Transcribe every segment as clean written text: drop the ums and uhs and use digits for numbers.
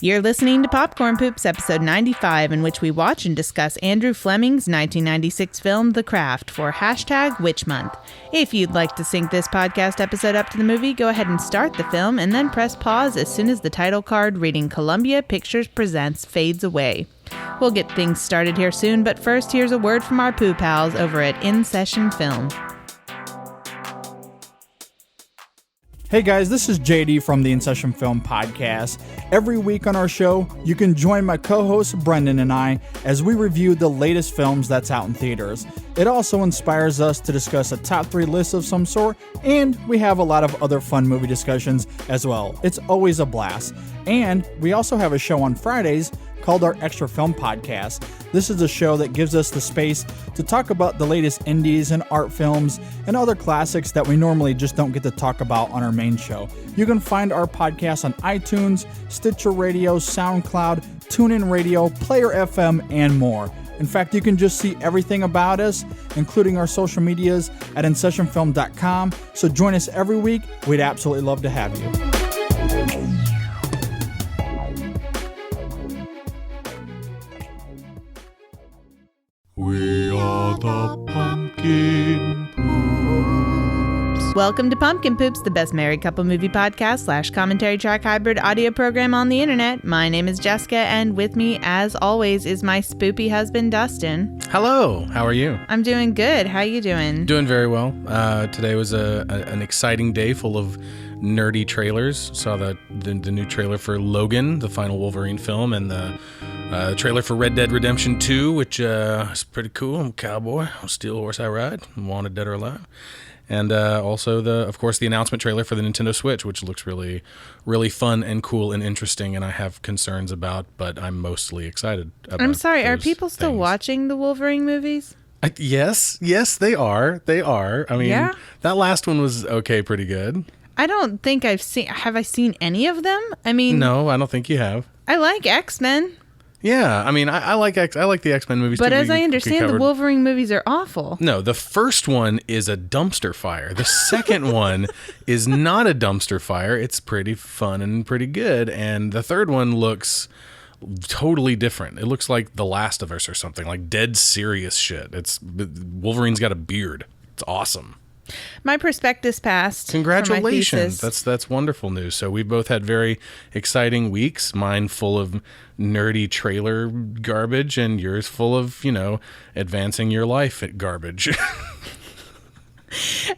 You're listening to Popcorn Poops, episode 95, in which we watch and discuss Andrew Fleming's 1996 film, The Craft, for hashtag Witch Month. If you'd like to sync this podcast episode up to the movie, go ahead and start the film and then press pause as soon as the title card reading Columbia Pictures Presents fades away. We'll get things started here soon, but first, here's a word from our poo pals over at In Session Film. Hey guys, this is JD from the In Session Film podcast. Every week on our show, you can join my co-host Brendan and I as we review the latest films that's out in theaters. It also inspires us to discuss a top 3 list of some sort, and we have a lot of other fun movie discussions as well. It's always a blast. And we also have a show on Fridays called our Extra Film Podcast. This is a show that gives us the space to talk about the latest indies and art films and other classics that we normally just don't get to talk about on our main show. You can find our podcast on iTunes, Stitcher Radio, SoundCloud, TuneIn Radio, Player FM, and more. In fact, you can just see everything about us, including our social medias, at InSessionFilm.com. So join us every week. We'd absolutely love to have you. We are the Pumpkin Poops. Welcome to Pumpkin Poops, the best married couple movie podcast / commentary track hybrid audio program on the internet. My name is Jessica, and with me, as always, is my spoopy husband, Dustin. Hello, how are you? I'm doing good. How you doing? Doing very well. Today was an exciting day full of nerdy trailers. Saw the new trailer for Logan, the final Wolverine film, and the trailer for Red Dead Redemption 2, which is pretty cool. I'm a cowboy. I'll steal a horse I ride. I'm wanted, dead or alive. And also, of course, the announcement trailer for the Nintendo Switch, which looks really, really fun and cool and interesting, and I have concerns about, but I'm mostly excited about. I'm sorry, are people still things. watching the Wolverine movies? Yes, they are. They are. I mean, Yeah? That last one was okay, pretty good. I don't think have I seen any of them? I mean, No, I don't think you have. I like X-Men, Yeah, I mean, I like the X-Men movies but too. as I We understand, the covered- Wolverine movies are awful. No, the first one is a dumpster fire. The second one is not a dumpster fire. It's pretty fun and pretty good. And the third one looks totally different. It looks like The Last of Us or something, like dead serious shit. Wolverine's got a beard. It's awesome. My prospectus passed. for my Congratulations. thesis. That's wonderful news. So we both had very exciting weeks, mine full of nerdy trailer garbage and yours full of, advancing your life at garbage.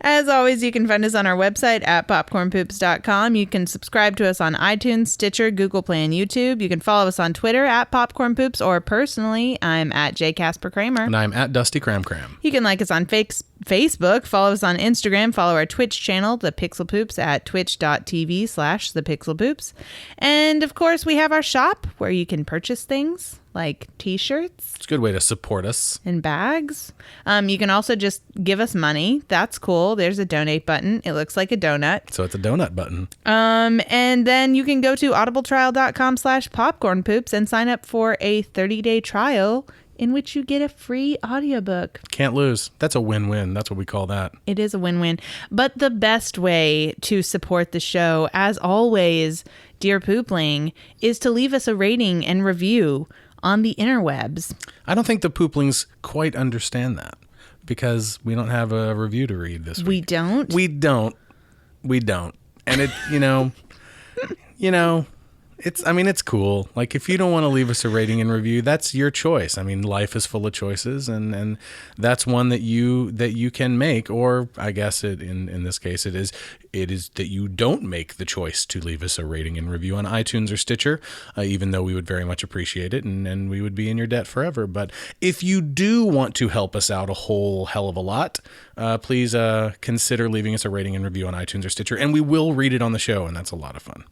As always, you can find us on our website at popcornpoops.com. You can subscribe to us on iTunes, Stitcher, Google Play, and YouTube. You can follow us on Twitter at popcornpoops, or personally, I'm at jcasperkramer. And I'm at Dusty Cram Cram. You can like us on Facebook, follow us on Instagram, follow our Twitch channel, The Pixel Poops, at twitch.tv/thepixelpoops. And of course, we have our shop where you can purchase things like t-shirts It's a good way to support us. and bags. You can also just give us money. That's cool. There's a donate button. It looks like a donut. So it's a donut button. And then you can go to audibletrial.com/popcornpoops and sign up for a 30-day trial in which you get a free audiobook. Can't lose. That's a win-win. That's what we call that. It is a win-win. But the best way to support the show, as always, dear Poopling, is to leave us a rating and review on the interwebs. I don't think the Pooplings quite understand that because we don't have a review to read this week. We don't? We don't. And it, it's cool. Like, if you don't want to leave us a rating and review, that's your choice. I mean, life is full of choices, and that's one that you can make. Or I guess in this case, it is that you don't make the choice to leave us a rating and review on iTunes or Stitcher, even though we would very much appreciate it, and we would be in your debt forever. But if you do want to help us out a whole hell of a lot, please consider leaving us a rating and review on iTunes or Stitcher, and we will read it on the show, and that's a lot of fun.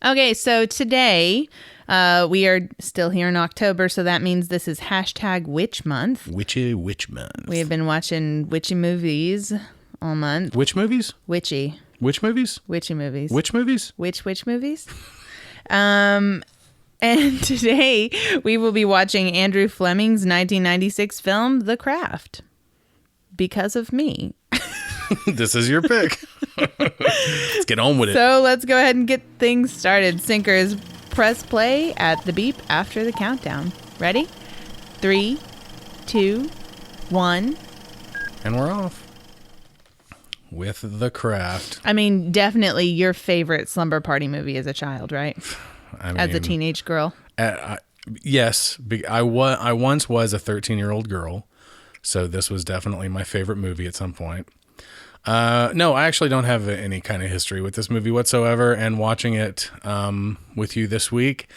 Okay, so today we are still here in October, so that means this is hashtag Witch Month. Witch month. We have been watching witchy movies all month. Which movies? Witchy. Which movies? Witchy movies. Which movies? Witch movies? And today we will be watching Andrew Fleming's 1996 film, The Craft. Because of me. This is your pick. Let's get on with it. So let's go ahead and get things started. Sinker is press play at the beep after the countdown. Ready? 3, 2, 1. And we're off. With The Craft. I mean, definitely your favorite slumber party movie as a child, right? As a teenage girl. Yes. I once was a 13-year-old girl, so this was definitely my favorite movie at some point. No, I actually don't have any kind of history with this movie whatsoever, and watching it with you this week,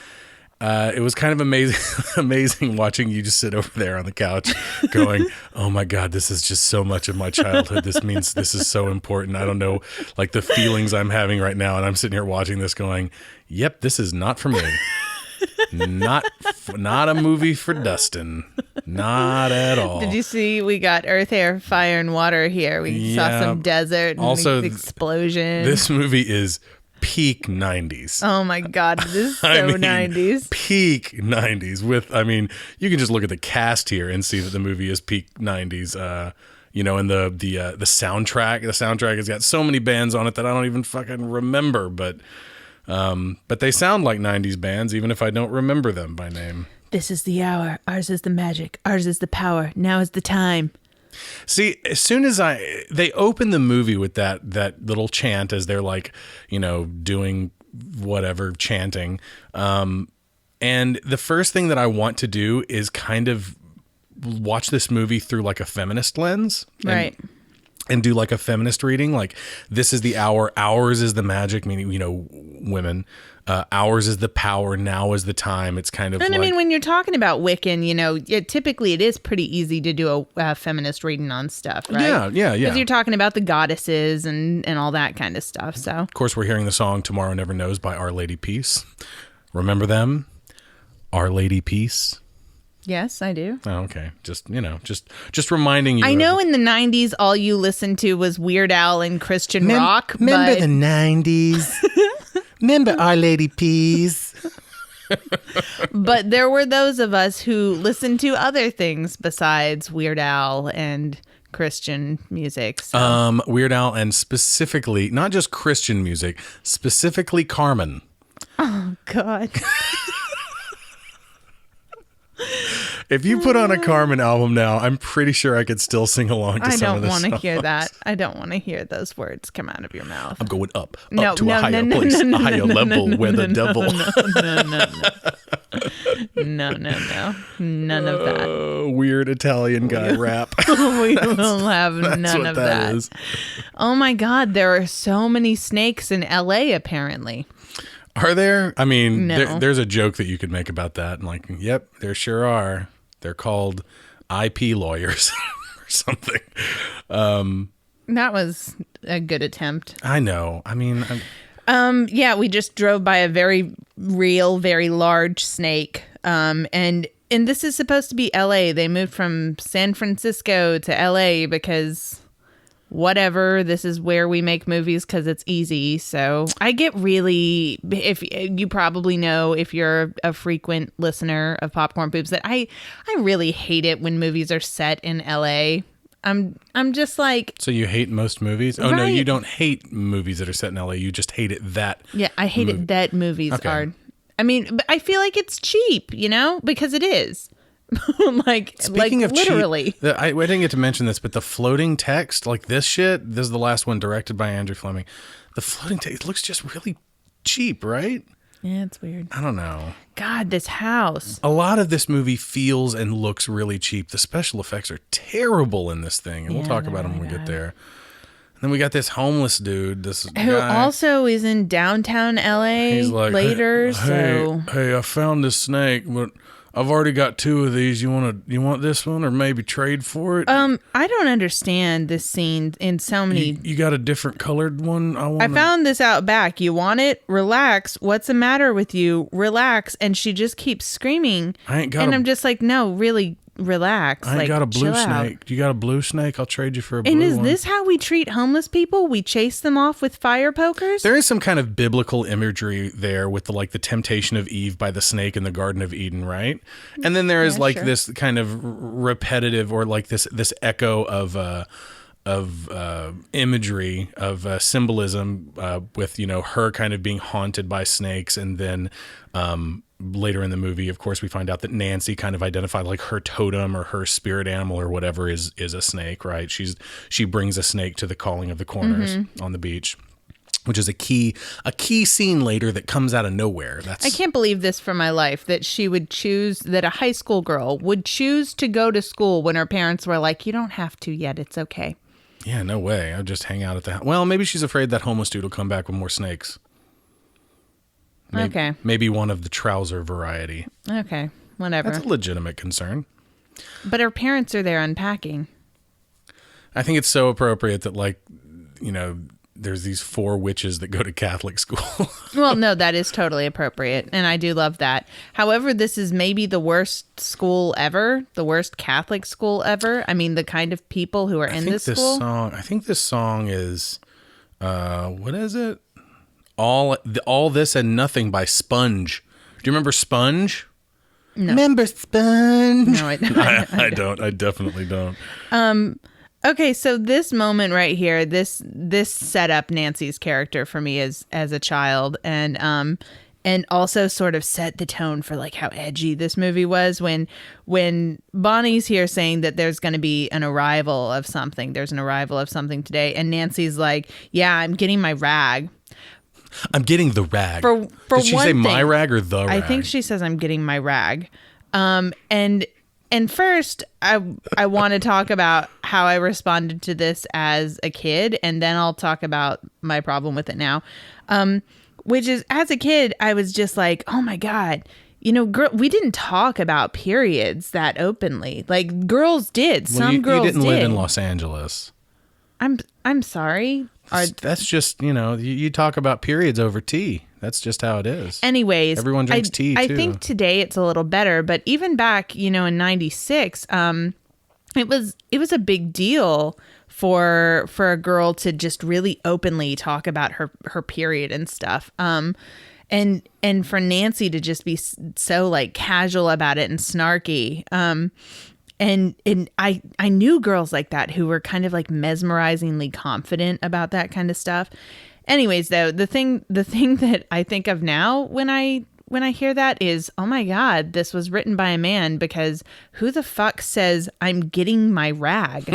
it was kind of amazing watching you just sit over there on the couch going, oh my God, this is just so much of my childhood. This means this is so important. I don't know, like the feelings I'm having right now. And I'm sitting here watching this going, yep, this is not for me. Not a movie for Dustin. Not at all. Did you see we got earth, air, fire, and water here? We saw some desert and also, explosion. This movie is peak 90s. Oh my God, this is so 90s. Peak 90s you can just look at the cast here and see that the movie is peak 90s. And the soundtrack. The soundtrack has got so many bands on it that I don't even fucking remember, but they sound like 90s bands even if I don't remember them by name. This is the hour. Ours is the magic. Ours is the power. Now is the time. See, as soon as they open the movie with that little chant as they're like, doing whatever chanting. And the first thing that I want to do is kind of watch this movie through like a feminist lens. Right. And do like a feminist reading. Like, this is the hour. Ours is the magic, meaning, women. Ours is the power. Now is the time. It's kind of and like, I mean, when you're talking about Wiccan, typically it is pretty easy to do a feminist reading on stuff, right? Yeah. Because you're talking about the goddesses and all that kind of stuff. So, of course, we're hearing the song Tomorrow Never Knows by Our Lady Peace. Remember them? Our Lady Peace. Yes, I do. Oh, okay. Just reminding you. I know in the 90s, all you listened to was Weird Al and Christian rock. Remember the 90s? Remember Our Lady Peace? But there were those of us who listened to other things besides Weird Al and Christian music. So. Weird Al and specifically, not just Christian music, specifically Carmen. Oh, God. If you put on a Carmen album now, I'm pretty sure I could still sing along to some of this. I don't want to hear that. I don't want to hear those words come out of your mouth. I'm going up to a higher place, a higher level where the devil. No. None of that. Weird Italian guy rap. We will have none of that. Is. Oh my God, there are so many snakes in LA apparently. Are there? I mean, no. There's a joke that you could make about that. And like, yep, there sure are. They're called IP lawyers or something. That was a good attempt. I know. I mean, yeah, we just drove by a very real, very large snake. And this is supposed to be LA. They moved from San Francisco to LA because whatever, this is where we make movies because it's easy. So I get really, if you probably know, if you're a frequent listener of Popcorn Poops, that I really hate it when movies are set in LA. I'm just like, so you hate most movies? Oh, right. No, you don't hate movies that are set in LA. You just hate it that. Yeah, I hate it that movies are. I mean, but I feel like it's cheap, because it is. Speaking of literally. Cheap, I didn't get to mention this, but the floating text, like this shit, this is the last one directed by Andrew Fleming. The floating text looks just really cheap, right? Yeah, it's weird. I don't know. God, this house. A lot of this movie feels and looks really cheap. The special effects are terrible in this thing, and we'll talk about them when we get there. And then we got this homeless dude, who guy. Also is in downtown LA. He's like, later. Hey, I found this snake, but I've already got 2 of these. You want this one, or maybe trade for it? I don't understand this scene in so many. You got a different colored one? I found this out back. You want it? Relax. What's the matter with you? Relax. And she just keeps screaming. I'm just like, no, really, relax. I ain't got a blue snake. You got a blue snake? I'll trade you for a blue one. And is this how we treat homeless people? We chase them off with fire pokers? There is some kind of biblical imagery there with the temptation of Eve by the snake in the Garden of Eden, right? And then there is this kind of repetitive or like this echo of imagery of symbolism with her kind of being haunted by snakes, and then later in the movie, of course, we find out that Nancy kind of identified like her totem or her spirit animal or whatever is a snake, right? She brings a snake to the Calling of the Corners on the beach, which is a key scene later that comes out of nowhere. I can't believe this for my life, that that a high school girl would choose to go to school when her parents were like, you don't have to yet, it's okay. Yeah, no way. I'll just hang out at the house. Well, maybe she's afraid that homeless dude will come back with more snakes. Okay. Maybe one of the trouser variety. Okay, whatever. That's a legitimate concern. But her parents are there unpacking. I think it's so appropriate that, like, there's these 4 witches that go to Catholic school. Well, no, that is totally appropriate, and I do love that. However, this is maybe the worst school ever, the worst Catholic school ever. I mean, the kind of people who are in this school. I think this song is, what is it? All This and Nothing by Sponge. Do you remember Sponge? No. Remember Sponge? No, I don't. I definitely don't. Okay, so this moment right here, this set up Nancy's character for me as a child, and also sort of set the tone for like how edgy this movie was when Bonnie's here saying that there's going to be an arrival of something. There's an arrival of something today, and Nancy's like, "Yeah, I'm getting my rag." I'm getting the rag. For Did she say my rag or the rag? I think she says I'm getting my rag. And first I want to talk about how I responded to this as a kid, and then I'll talk about my problem with it now. Which is, as a kid, I was just like, oh my God, we didn't talk about periods that openly. Like, girls did. Some girls did. You didn't live in Los Angeles. I'm sorry. That's just, you talk about periods over tea. That's just how it is. Anyways, everyone drinks tea too. I think today it's a little better, but even back, in 96, it was a big deal for a girl to just really openly talk about her period and stuff. And for Nancy to just be so like casual about it and snarky. And I knew girls like that who were kind of like mesmerizingly confident about that kind of stuff. Anyways, though, the thing that I think of now when I hear that is, oh my God, this was written by a man, because who the fuck says I'm getting my rag?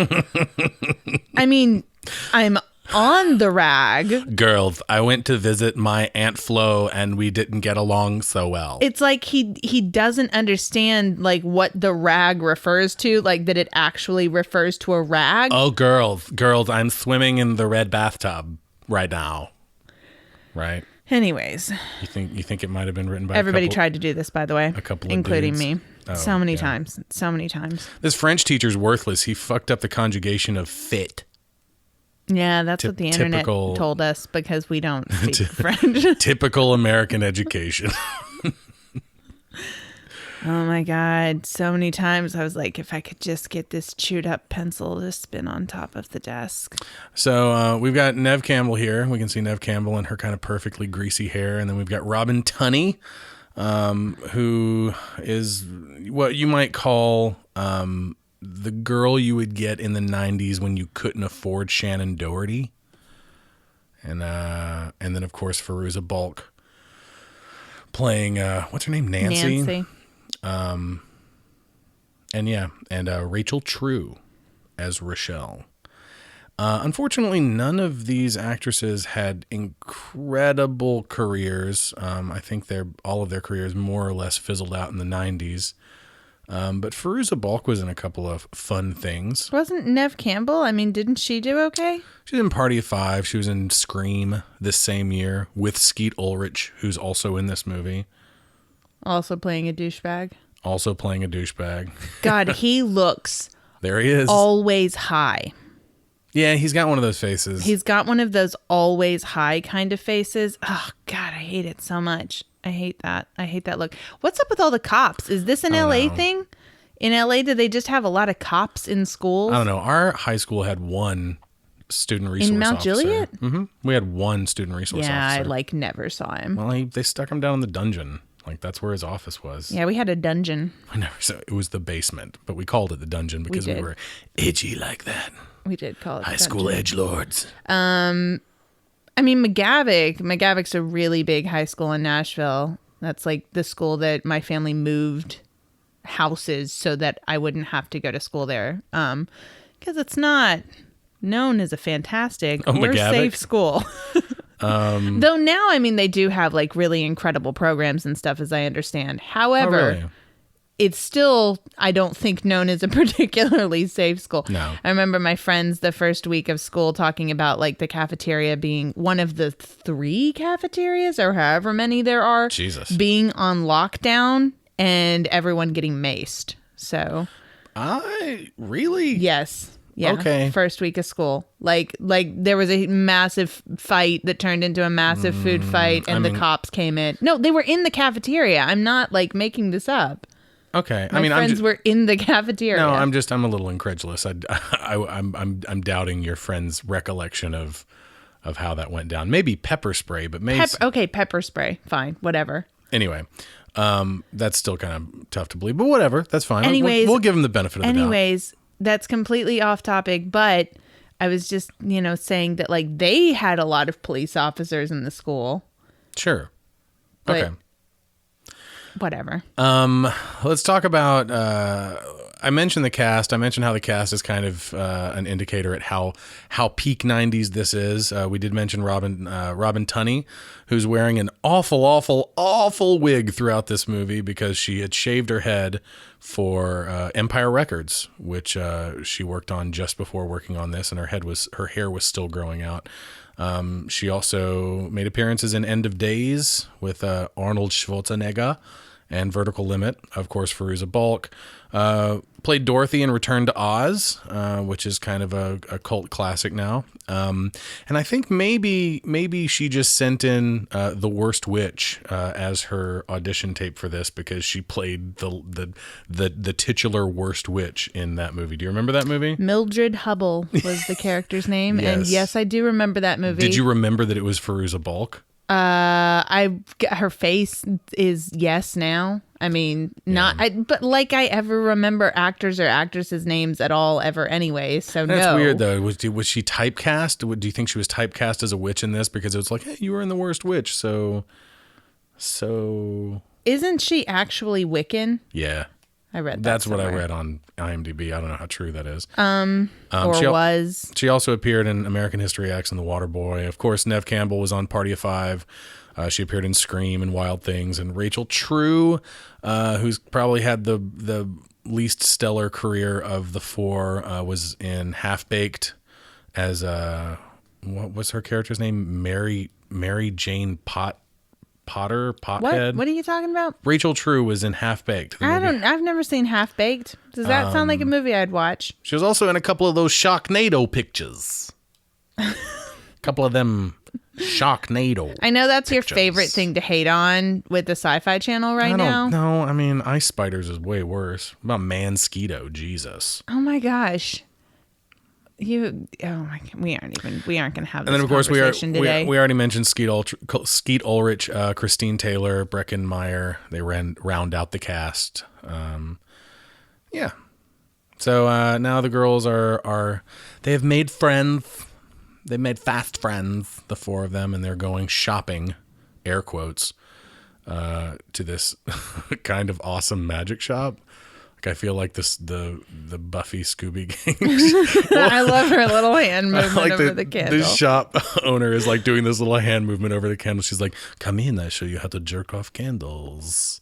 I mean, I'm on the rag. Girls, I went to visit my Aunt Flo and we didn't get along so well. It's like he doesn't understand like what the rag refers to, like that it actually refers to a rag. Oh, girls, I'm swimming in the red bathtub right now. Right? Anyways. You think it might have been written by everybody tried to do this, by the way. A couple of including dudes. me. Oh, so many times. This French teacher's worthless. He fucked up the conjugation of fit. Yeah, that's what the internet told us, because we don't speak French. Typical American education. Oh my God. So many times I was like, if I could just get this chewed up pencil to spin on top of the desk. So we've got Neve Campbell here. We can see Neve Campbell in her kind of perfectly greasy hair. And then we've got Robin Tunney, who is what you might call the girl you would get in the 90s when you couldn't afford Shannon Doherty. And then, of course, Fairuza Balk playing, what's her name? Nancy. And Rachel True as Rochelle. Unfortunately, none of these actresses had incredible careers. I think all of their careers more or less fizzled out in the 90s. But Fairuza Balk was in a couple of fun things. Wasn't Neve Campbell? I mean, didn't she do okay? She was in Party of Five. She was in Scream this same year with Skeet Ulrich, who's also in this movie. Also playing a douchebag. God, he looks... There he is. Always high. Yeah, he's got one of those faces. He's got one of those always high kind of faces. Oh, God, I hate it so much. I hate that. I hate that look. What's up with all the cops? Is this an LA thing? In LA, do they just have a lot of cops in schools? I don't know. Our high school had one student resource officer. In Mount Juliet? Mm-hmm. We had one student resource officer. Yeah, I never saw him. Well, they stuck him down in the dungeon. That's where his office was. Yeah, we had a dungeon. It was the basement, but we called it the dungeon because we were edgy like that. We did call it High school edgelords. I mean, McGavick's a really big high school in Nashville. That's like the school that my family moved houses so that I wouldn't have to go to school there. Because it's not known as a fantastic or McGavick? safe school. Though now, I mean, they do have like really incredible programs and stuff, as I understand. However, Oh, really? it's still, I don't think, known as a particularly safe school. No. I remember my friends the first week of school talking about like the cafeteria being one of the 3 cafeterias or however many there are Jesus. being on lockdown and everyone getting maced. So, Really? yes. Yeah. Okay. First week of school. Like there was a massive fight that turned into a massive food fight and the cops came in. No, they were in the cafeteria. I'm not like making this up. Okay. My friends were in the cafeteria. No, I'm a little incredulous. I'm doubting your friend's recollection of how that went down. Maybe pepper spray, but maybe pepper spray. Fine, whatever. anyway. That's still kind of tough to believe, but whatever. That's fine. Anyways, we'll give him the benefit of the doubt. Anyways, that's completely off topic, but I was just, saying that like they had a lot of police officers in the school. Sure. But Okay. Whatever. Let's talk about. I mentioned the cast. I mentioned how the cast is kind of an indicator at how peak '90s this is. We did mention Robin Tunney, who's wearing an awful wig throughout this movie because she had shaved her head for Empire Records, which she worked on just before working on this, and her hair was still growing out. She also made appearances in End of Days with Arnold Schwarzenegger and Vertical Limit, of course, Fairuza Balk. Played Dorothy in Return to Oz, which is kind of a cult classic now. And I think maybe she just sent in The Worst Witch as her audition tape for this because she played the titular Worst Witch in that movie. Do you remember that movie? Mildred Hubble was the character's name. Yes. And yes, I do remember that movie. Did you remember that it was Fairuza Balk? Her face is yes now. I mean, but like I ever remember actors or actresses' names at all ever anyway. So That's no. weird though. Was she typecast? Do you think she was typecast as a witch in this because it was like, hey, you were in The Worst Witch, so Isn't she actually Wiccan? yeah. I read that. That's what I somewhere. read on IMDb. I don't know how true that is. Was. She also appeared in American History X and The Waterboy. Of course, Neve Campbell was on Party of Five. She appeared in Scream and Wild Things. And Rachel True, who's probably had the least stellar career of the four, was in Half Baked as what was her character's name? Mary Jane Pothead. What are you talking about? Rachel True was in Half Baked. I've never seen Half Baked. Does that sound like a movie I'd watch? She was also in a couple of those Sharknado pictures. A couple of them Sharknado. I know that's your pictures. favorite thing to hate on with the Sci-Fi Channel right now. No, I mean, Ice Spiders is way worse. What about Mansquito? Jesus. Oh my gosh. We aren't going to have this And then of course we today. already mentioned Skeet Ulrich, Christine Taylor, Breckin Meyer. They round out the cast. Yeah. So now the girls they have made friends. They've made fast friends, the four of them, and they're going shopping, air quotes, to this kind of awesome magic shop. Like I feel like the Buffy Scooby Gang. I love her little hand movement over the candle. The shop owner is like doing this little hand movement over the candle. She's like, "Come in, I show you how to jerk off candles."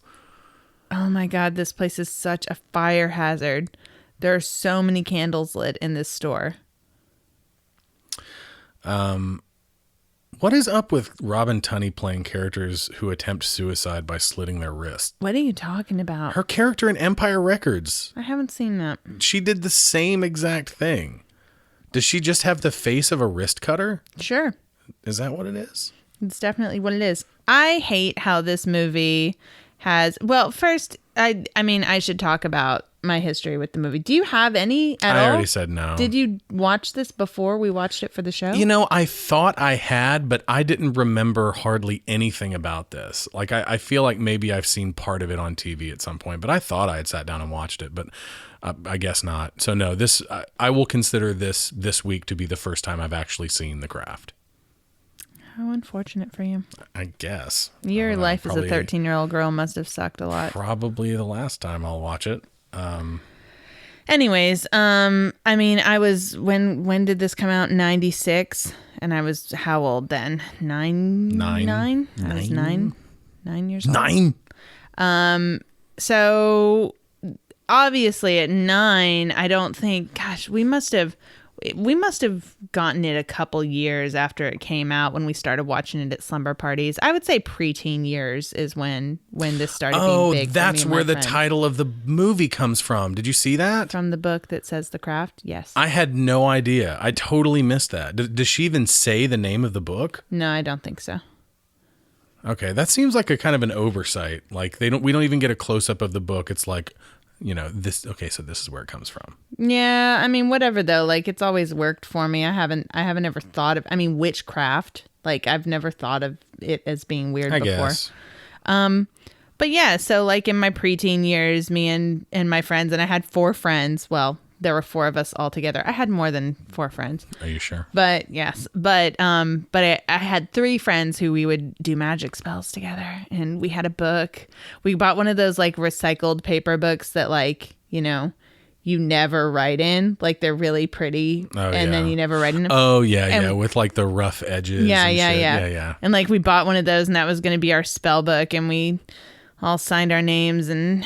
Oh my God, this place is such a fire hazard. There are so many candles lit in this store. What is up with Robin Tunney playing characters who attempt suicide by slitting their wrists? What are you talking about? Her character in Empire Records, I haven't seen that. she did the same exact thing. Does she just have the face of a wrist cutter? Sure. Is that what it is? It's definitely what it is. I hate how this movie has... Well, first, I mean, I should talk about my history with the movie. Do you have any at all? I already said no. Did you watch this before we watched it for the show? You know, I thought I had, but I didn't remember hardly anything about this. Like, I feel like maybe I've seen part of it on TV at some point, but I thought I had sat down and watched it, but I guess not. So no, I will consider this week to be the first time I've actually seen The Craft. How unfortunate for you. I guess. Your life as a 13-year-old girl must have sucked a lot. Probably the last time I'll watch it. Anyways, I mean, I was, when did this come out? 96. And I was how old then? Nine? I was 9 years old. 9? So obviously at 9, I don't think, gosh, we must have gotten it a couple years after it came out when we started watching it at slumber parties. I would say preteen years is when this started being big. Oh, that's where the title of the movie comes from. Did you see that? From the book that says The Craft? Yes. I had no idea. I totally missed that. Does she even say the name of the book? No, I don't think so. Okay, that seems like a kind of an oversight. Like we don't even get a close up of the book. It's like, this. Okay, so this is where it comes from. Yeah, I mean, whatever though. Like, it's always worked for me. I haven't ever thought of. I mean, witchcraft. Like, I've never thought of it as being weird before. Guess. But yeah, so like in my preteen years, me and my friends, and I had 4 friends. Well, there were 4 of us all together. I had more than 4 friends. Are you sure? But yes, but I had 3 friends who we would do magic spells together, and we had a book. We bought one of those like recycled paper books that like, you never write in, like they're really pretty, then you never write in them. Oh yeah, with like the rough edges. Yeah. And like we bought one of those, and that was going to be our spell book, and we all signed our names and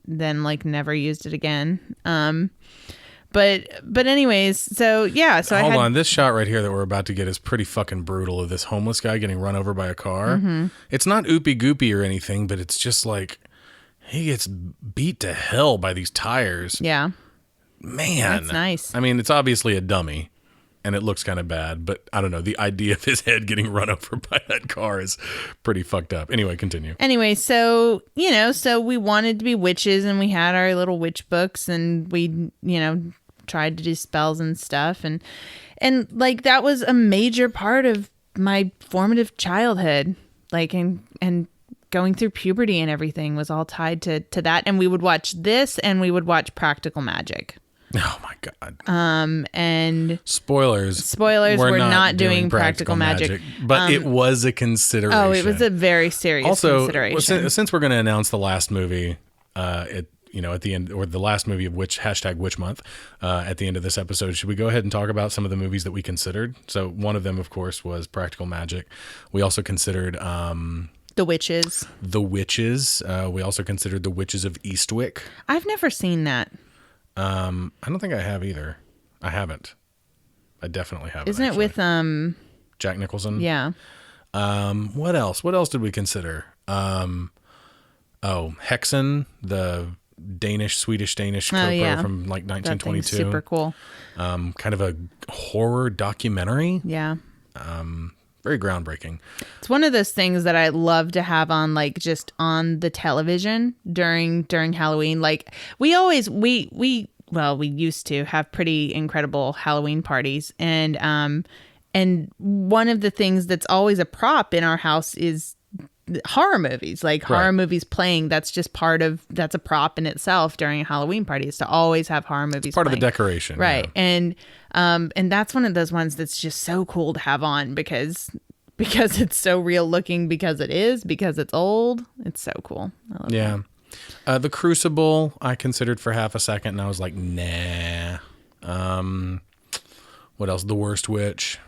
then like never used it again. But anyways, so yeah, so hold on, this shot right here that we're about to get is pretty fucking brutal of this homeless guy getting run over by a car. Mm-hmm. It's not oopy goopy or anything, but it's just like he gets beat to hell by these tires. Yeah. Man. That's nice. I mean, it's obviously a dummy and it looks kind of bad, but I don't know. The idea of his head getting run over by that car is pretty fucked up. Anyway, continue. Anyway, so, so we wanted to be witches, and we had our little witch books, and we, tried to do spells and stuff. And like, that was a major part of my formative childhood, like, and going through puberty and everything was all tied to that. And we would watch this, and we would watch Practical Magic. Oh my God. And spoilers, we're not doing Practical Magic. But it was a consideration. Oh, it was a very serious consideration. Since we're going to announce the last movie, at the end, or the last movie of #Witch Month, at the end of this episode, should we go ahead and talk about some of the movies that we considered? So one of them, of course, was Practical Magic. We also considered, The Witches. We also considered The Witches of Eastwick. I've never seen that. I don't think I have either. I haven't. I definitely haven't. Isn't it with Jack Nicholson? Yeah. What else? What else did we consider? Hexen, the Swedish-Danish Cooper from like 1922. Super cool. Kind of a horror documentary. Yeah. Very groundbreaking. It's one of those things that I love to have on, like, just on the television during Halloween. Like, we used to have pretty incredible Halloween parties, and one of the things that's always a prop in our house is horror movies, like horror movies playing. That's a prop in itself during a Halloween party, is to always have horror movies. It's part playing. of the decoration. Right. Yeah. And that's one of those ones that's just so cool to have on because it's so real looking, because it's old. It's so cool. I love that. The Crucible I considered for half a second, and I was like, nah. What else? The Worst Witch,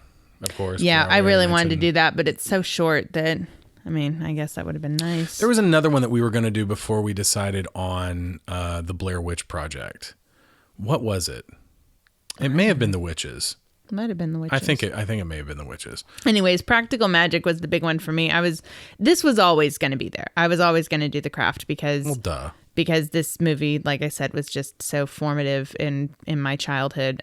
of course. Yeah, I really wanted to do that, but it's so short that, I mean, I guess that would have been nice. There was another one that we were going to do before we decided on the Blair Witch Project. What was it? It may have been The Witches. It might have been The Witches. I think it may have been The Witches. Anyways, Practical Magic was the big one for me. This was always going to be there. I was always going to do The Craft because this movie, like I said, was just so formative in my childhood.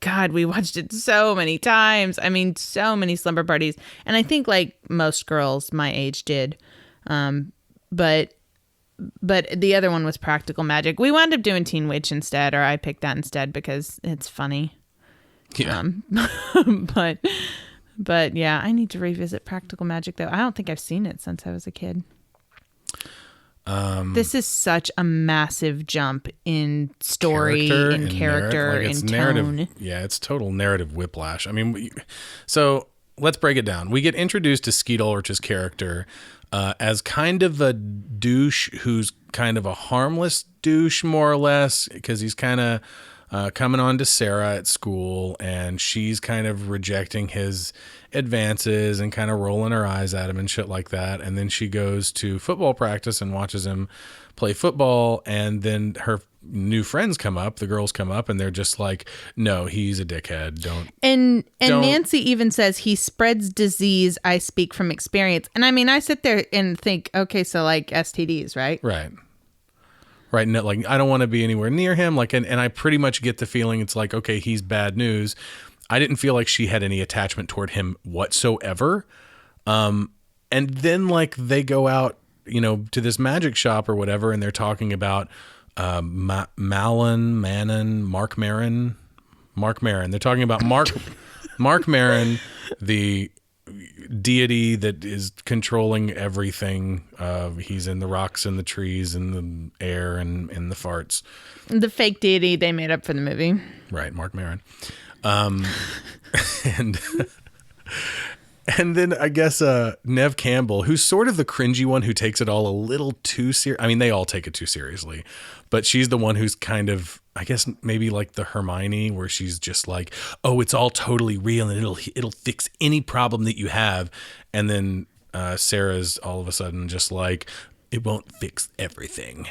God, we watched it so many times. I mean, so many slumber parties. And I think like most girls my age did. But but the other one was Practical Magic. We wound up doing Teen Witch instead, or I picked that instead because it's funny. Yeah. But yeah, I need to revisit Practical Magic though. I don't think I've seen it since I was a kid. This is such a massive jump in story, in character, in tone. Yeah, it's total narrative whiplash. I mean, so let's break it down. We get introduced to Skeet Ulrich's character as kind of a douche who's kind of a harmless douche, more or less, because he's kind of coming on to Sarah at school, and she's kind of rejecting his advances and kind of rolling her eyes at him and shit like that. And then she goes to football practice and watches him play football, and then her new friends come up, the girls come up, and they're just like, no, he's a dickhead. Don't. Nancy even says he spreads disease. I speak from experience. And I mean, I sit there and think, okay, so like STDs, right? Right. No, like, I don't want to be anywhere near him. Like, and I pretty much get the feeling it's like, okay, he's bad news. I didn't feel like she had any attachment toward him whatsoever. And then like they go out, you know, to this magic shop or whatever, and they're talking about Mark Maron. They're talking about Mark Maron, the deity that is controlling everything. He's in the rocks and the trees and the air and in the farts. The fake deity they made up for the movie. Right, Mark Maron. And then I guess Neve Campbell, who's sort of the cringy one who takes it all a little too serious. I mean, they all take it too seriously, but she's the one who's kind of, I guess, maybe like the Hermione, where she's just like, oh, it's all totally real and it'll fix any problem that you have. And then Sarah's all of a sudden just like, it won't fix everything.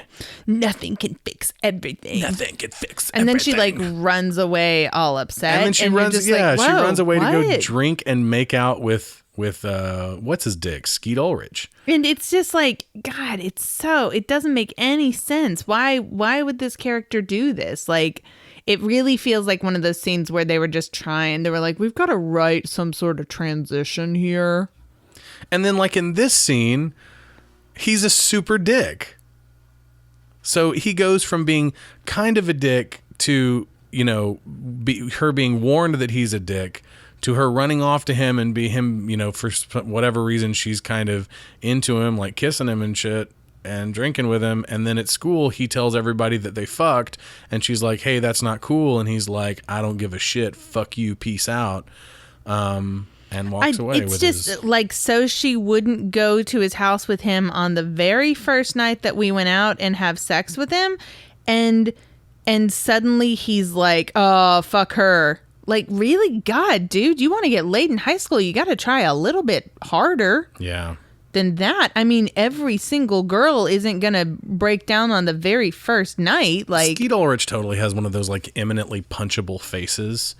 Nothing can fix everything. Nothing can fix and everything. then she like runs away all upset. And then she runs, she runs away to go drink and make out with what's his dick, Skeet Ulrich. And it's just like, God, it doesn't make any sense. Why would this character do this? Like, it really feels like one of those scenes where they were just trying. They were like, we've got to write some sort of transition here. And then like in this scene, he's a super dick. So he goes from being kind of a dick to, you know, her being warned that he's a dick, to her running off to him and be him, you know, for whatever reason she's kind of into him, like kissing him and shit and drinking with him. And then at school, he tells everybody that they fucked, and she's like, hey, that's not cool. And he's like, I don't give a shit. Fuck you. Peace out. And walks away with his... It's just like, so she wouldn't go to his house with him on the very first night that we went out and have sex with him. And suddenly he's like, oh, fuck her. Like, really? God, dude, you want to get laid in high school, you got to try a little bit harder. Yeah. Than that. I mean, every single girl isn't going to break down on the very first night. Like, Skeet Ulrich totally has one of those like eminently punchable faces.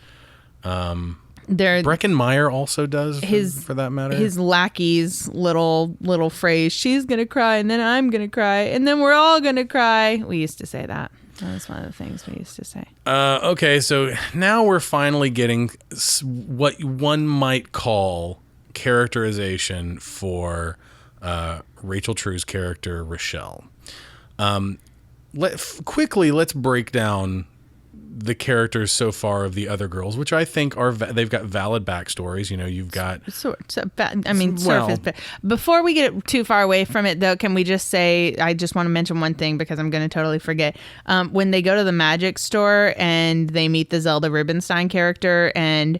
Breckin Meyer also does, for that matter. His lackey's little phrase, she's going to cry, and then I'm going to cry, and then we're all going to cry. We used to say that. That was one of the things we used to say. Okay, so now we're finally getting what one might call characterization for Rachel True's character, Rochelle. Let's break down the characters so far of the other girls, which I think they've got valid backstories. You know, you've got before we get too far away from it though, can we just say, I just want to mention one thing because I'm going to totally forget. When they go to the magic store and they meet the Zelda Rubinstein character, and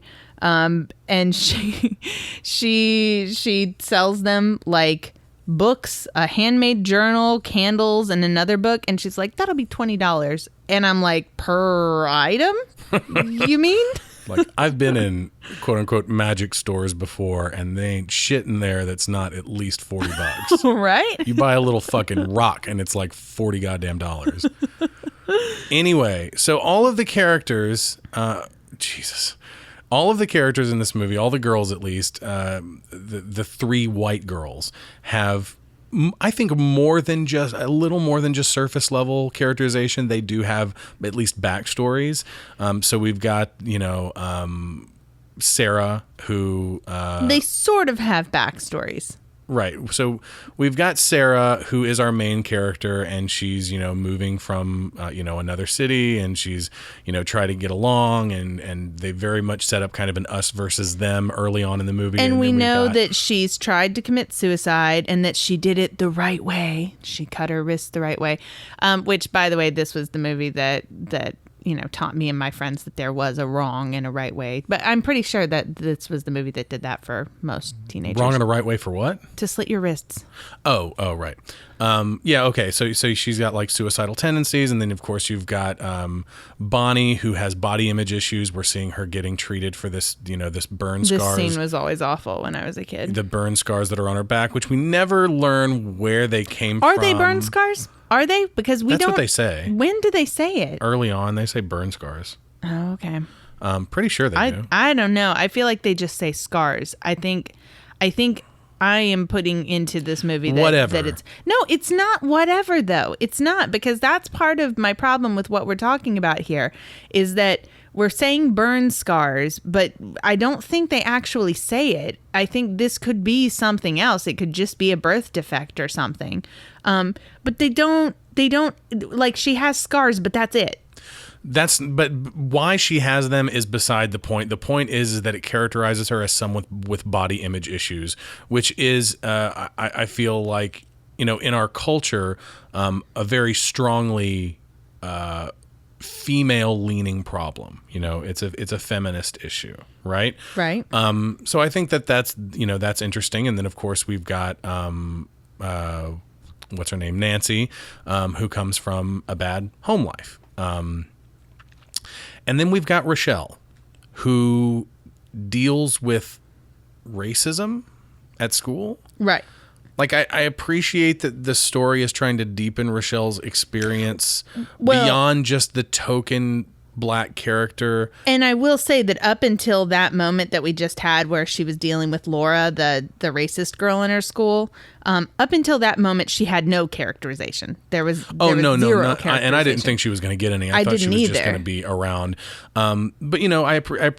she sells them like books, a handmade journal, candles, and another book, and she's like, that'll be $20. And I'm like, per item? You mean? Like, I've been in quote unquote magic stores before, and they ain't shit in there that's not at least $40. Right? You buy a little fucking rock and it's like $40 goddamn dollars. Anyway, so all of the characters, all of the characters in this movie, all the girls at least, the three white girls have, I think, a little more than just surface level characterization. They do have at least backstories. So we've got, Sarah, who... they sort of have backstories. Right. So we've got Sarah, who is our main character, and she's, moving from, another city, and she's, trying to get along, and they very much set up kind of an us versus them early on in the movie. And we know that she's tried to commit suicide and that she did it the right way. She cut her wrists the right way, which, by the way, this was the movie that taught me and my friends that there was a wrong and a right way. But I'm pretty sure that this was the movie that did that for most teenagers. Wrong and a right way for what? To slit your wrists. Oh, right. Yeah, okay. So she's got like suicidal tendencies, and then of course you've got Bonnie, who has body image issues. We're seeing her getting treated for this, this burn scars. This scene was always awful when I was a kid. The burn scars that are on her back, which we never learn where they came from. Are they burn scars? Are they? Because That's what they say. When do they say it? Early on, they say burn scars. Oh, okay. Pretty sure they do. I don't know. I feel like they just say scars. I think I am putting into this movie that it's not whatever though. It's not, because that's part of my problem with what we're talking about here is that we're saying burn scars, but I don't think they actually say it. I think this could be something else. It could just be a birth defect or something. But they don't like, she has scars, but that's it. But why she has them is beside the point. The point is that it characterizes her as someone with body image issues, which is, I feel like, in our culture, a very strongly female-leaning problem. It's a feminist issue, right? Right. So I think that's interesting. And then of course we've got what's her name, Nancy, who comes from a bad home life. And then we've got Rochelle, who deals with racism at school. Right. Like, I appreciate that the story is trying to deepen Rochelle's experience beyond just the token Black character. And I will say that up until that moment that we just had where she was dealing with Laura, the racist girl in her school, up until that moment, she had no characterization. There was zero characterization. And I didn't think she was going to get any. I thought she was just going to be around. But, I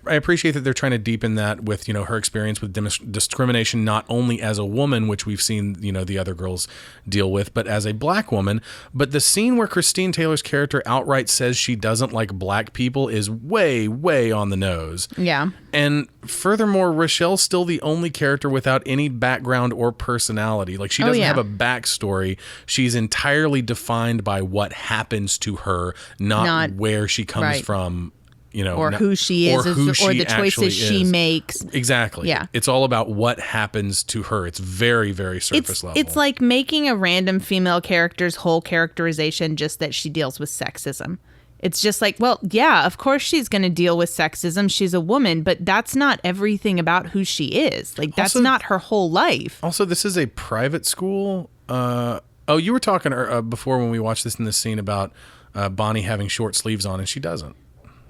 appreciate that they're trying to deepen that with, her experience with discrimination, not only as a woman, which we've seen, the other girls deal with, but as a Black woman. But the scene where Christine Taylor's character outright says she doesn't like Black people is way, way on the nose. Yeah. And furthermore, Rochelle's still the only character without any background or personality. Like, she doesn't have a backstory. She's entirely defined by what happens to her, not where she comes from, or who she is, or the choices she makes. Exactly. Yeah. It's all about what happens to her. It's very, very surface level. It's like making a random female character's whole characterization just that she deals with sexism. It's just like, well, yeah, of course she's going to deal with sexism. She's a woman, but that's not everything about who she is. Like, that's not her whole life. Also, this is a private school. You were talking before when we watched this in this scene about Bonnie having short sleeves on, and she doesn't.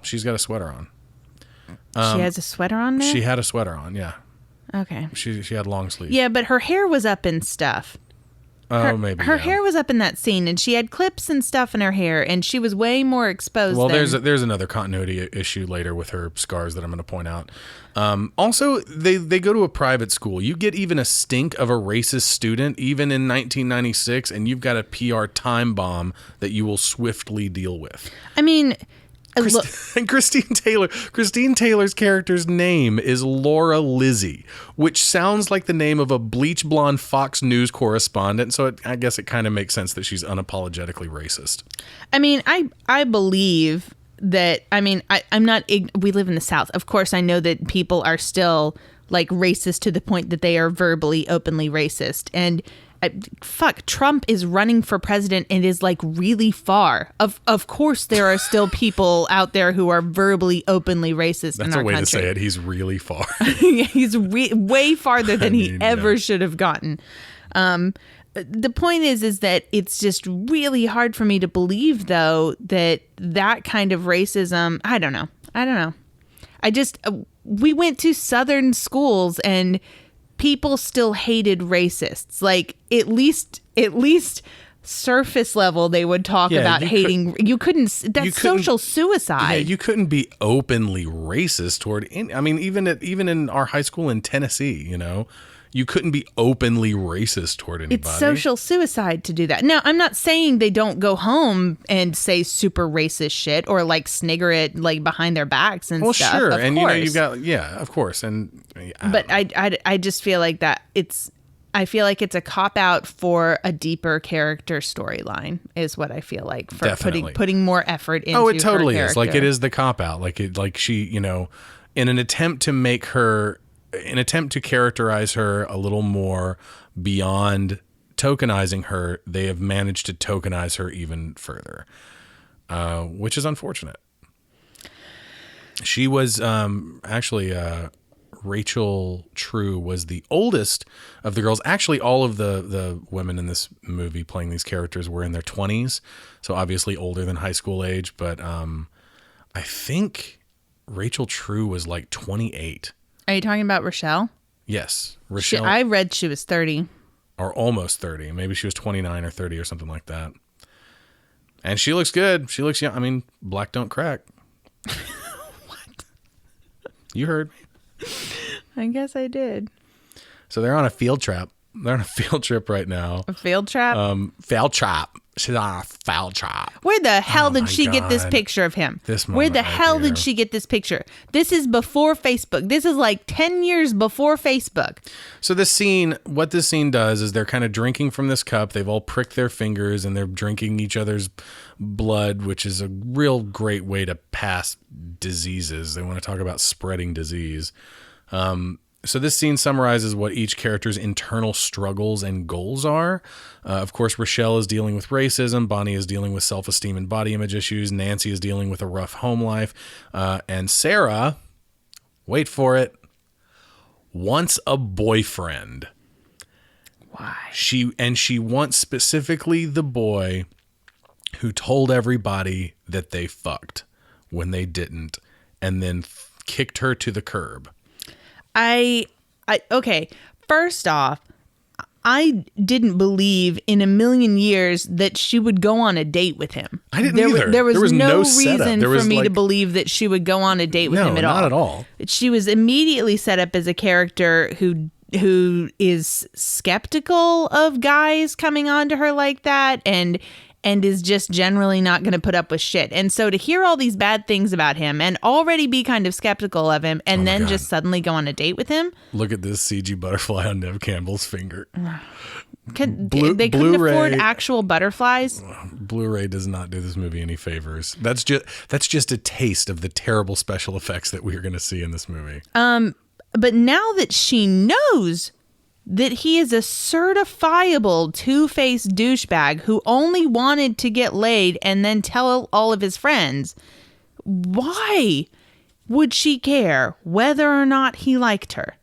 She's got a sweater on. She has a sweater on there? She had a sweater on, yeah. Okay. She had long sleeves. Yeah, but her hair was up and stuff. Her hair was up in that scene, and she had clips and stuff in her hair, and she was way more exposed. Well, there's another continuity issue later with her scars that I'm going to point out. Also, they go to a private school. You get even a stink of a racist student, even in 1996, and you've got a PR time bomb that you will swiftly deal with. I mean... And Christine Taylor's character's name is Laura Lizzie, which sounds like the name of a bleach blonde Fox News correspondent. So I guess it kind of makes sense that she's unapologetically racist. I mean, I believe that, I'm not, we live in the South. Of course, I know that people are still like racist to the point that they are verbally, openly racist. And Trump is running for president and is like really far. Of course, there are still people out there who are verbally, openly racist in our country. That's a way to say it. He's really far. He's way farther than he ever should have gotten. The point is that it's just really hard for me to believe, though, that kind of racism. I don't know. We went to Southern schools and people still hated racists. Like, at least surface level, they would talk about hating. That's social suicide. Yeah, you couldn't be openly racist toward. Even in our high school in Tennessee, You couldn't be openly racist toward anybody. It's social suicide to do that. Now, I'm not saying they don't go home and say super racist shit or like snigger it like behind their backs and stuff. Well, sure. Of And course. you've got, of course. And But I just feel like that I feel like it's a cop out for a deeper character storyline is what I feel like for Definitely. putting more effort into it totally her is. Like, character. it is the cop out. Like she, in an attempt to characterize her a little more beyond tokenizing her, they have managed to tokenize her even further, which is unfortunate. She was actually Rachel True was the oldest of the girls. Actually, all of the women in this movie playing these characters were in their 20s, so obviously older than high school age. But I think Rachel True was like 28. Are you talking about Rochelle? Yes, Rochelle, I read she was 30. or almost 30. Maybe she was 29 or 30 or something like that. And she looks good. She looks young. I mean, black don't crack. What? You heard me. I guess I did. So they're on a field trip. They're on a field trip right now. A field trap? Field trap. She's on a field trap. Where the hell Oh my did she get this God. picture of him? This Where moment the right hell here. did she get this picture? This is before Facebook. This is like 10 years before Facebook. So what this scene does is they're kind of drinking from this cup. They've all pricked their fingers and they're drinking each other's blood, which is a real great way to pass diseases. They want to talk about spreading disease. So this scene summarizes what each character's internal struggles and goals are. Of course, Rochelle is dealing with racism. Bonnie is dealing with self-esteem and body image issues. Nancy is dealing with a rough home life. And Sarah, wait for it, wants a boyfriend. Why? She wants specifically the boy who told everybody that they fucked when they didn't, and then kicked her to the curb. Okay. First off, I didn't believe in a million years that she would go on a date with him. I didn't either. There was no setup. reason There for was me to like- believe that she would go on a date with No, him at all. not at all. She was immediately set up as a character who is skeptical of guys coming on to her like that and is just generally not going to put up with shit. And so to hear all these bad things about him and already be kind of skeptical of him and then God. just suddenly go on a date with him, Look at this CG butterfly on Nev Campbell's finger. they couldn't Blu-ray. afford actual butterflies. Blu-ray does not do this movie any favors. That's just a taste of the terrible special effects that we're going to see in this movie. But now that she knows that he is a certifiable two-faced douchebag who only wanted to get laid and then tell all of his friends, why would she care whether or not he liked her?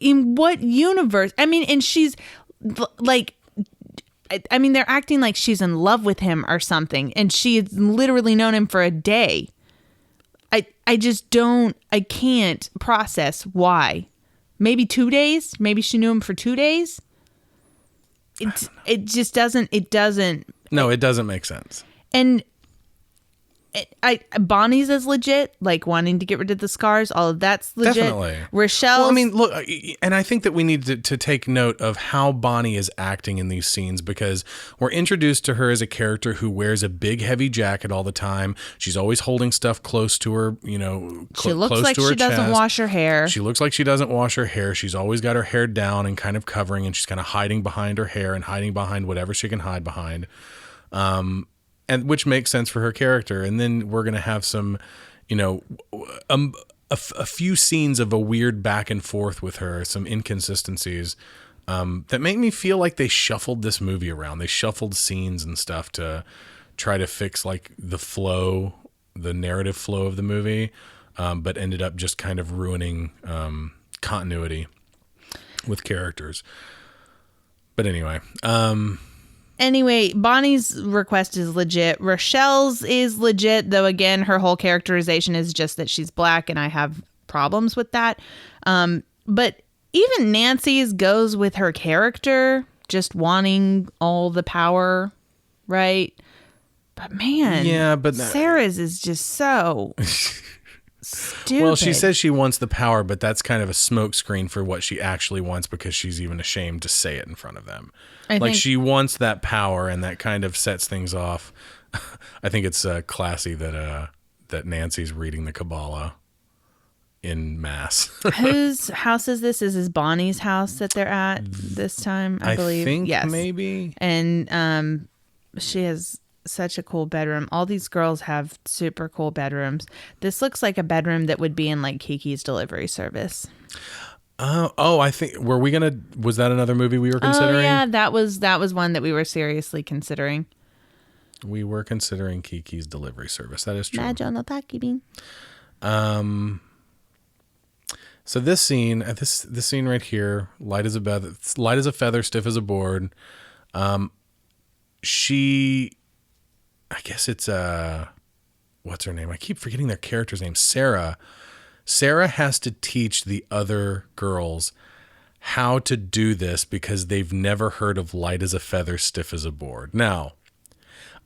In what universe? I mean, and she's like, I mean, they're acting like she's in love with him or something, and she has literally known him for a day. I can't process why. Maybe 2 days? Maybe she knew him for 2 days? It doesn't. No, it doesn't make sense. And Bonnie's is legit, like wanting to get rid of the scars. All of that's legit. Definitely. Rochelle. Well, I mean, look, and I think that we need to take note of how Bonnie is acting in these scenes, because we're introduced to her as a character who wears a big, heavy jacket all the time. She's always holding stuff close to her, she looks close like to her she doesn't chest. wash her hair. She looks like she doesn't wash her hair. She's always got her hair down and kind of covering, and she's kind of hiding behind her hair and hiding behind whatever she can hide behind. And which makes sense for her character. And then we're going to have some, a few scenes of a weird back and forth with her, some inconsistencies that make me feel like they shuffled this movie around. They shuffled scenes and stuff to try to fix like the narrative flow of the movie, but ended up just kind of ruining continuity with characters. But anyway, Anyway, Bonnie's request is legit. Rochelle's is legit, though, again, her whole characterization is just that she's black, and I have problems with that. But even Nancy's goes with her character, just wanting all the power, right? But man, Yeah, but Sarah's is just so stupid. Well, she says she wants the power, but that's kind of a smokescreen for what she actually wants because she's even ashamed to say it in front of them. I Like think- she wants that power, and that kind of sets things off. I think it's classy that Nancy's reading the Kabbalah in mass. Whose house is this? Is this Bonnie's house that they're at this time? I believe. think yes. maybe. And she has such a cool bedroom. All these girls have super cool bedrooms. This looks like a bedroom that would be in like Kiki's Delivery Service. I think was that another movie we were considering? Oh yeah, that was one that we were seriously considering. We were considering Kiki's Delivery Service. That is true. So this scene, this scene right here, light as a feather, stiff as a board. I guess it's what's her name? I keep forgetting their character's name. Sarah. Sarah has to teach the other girls how to do this because they've never heard of light as a feather, stiff as a board. Now,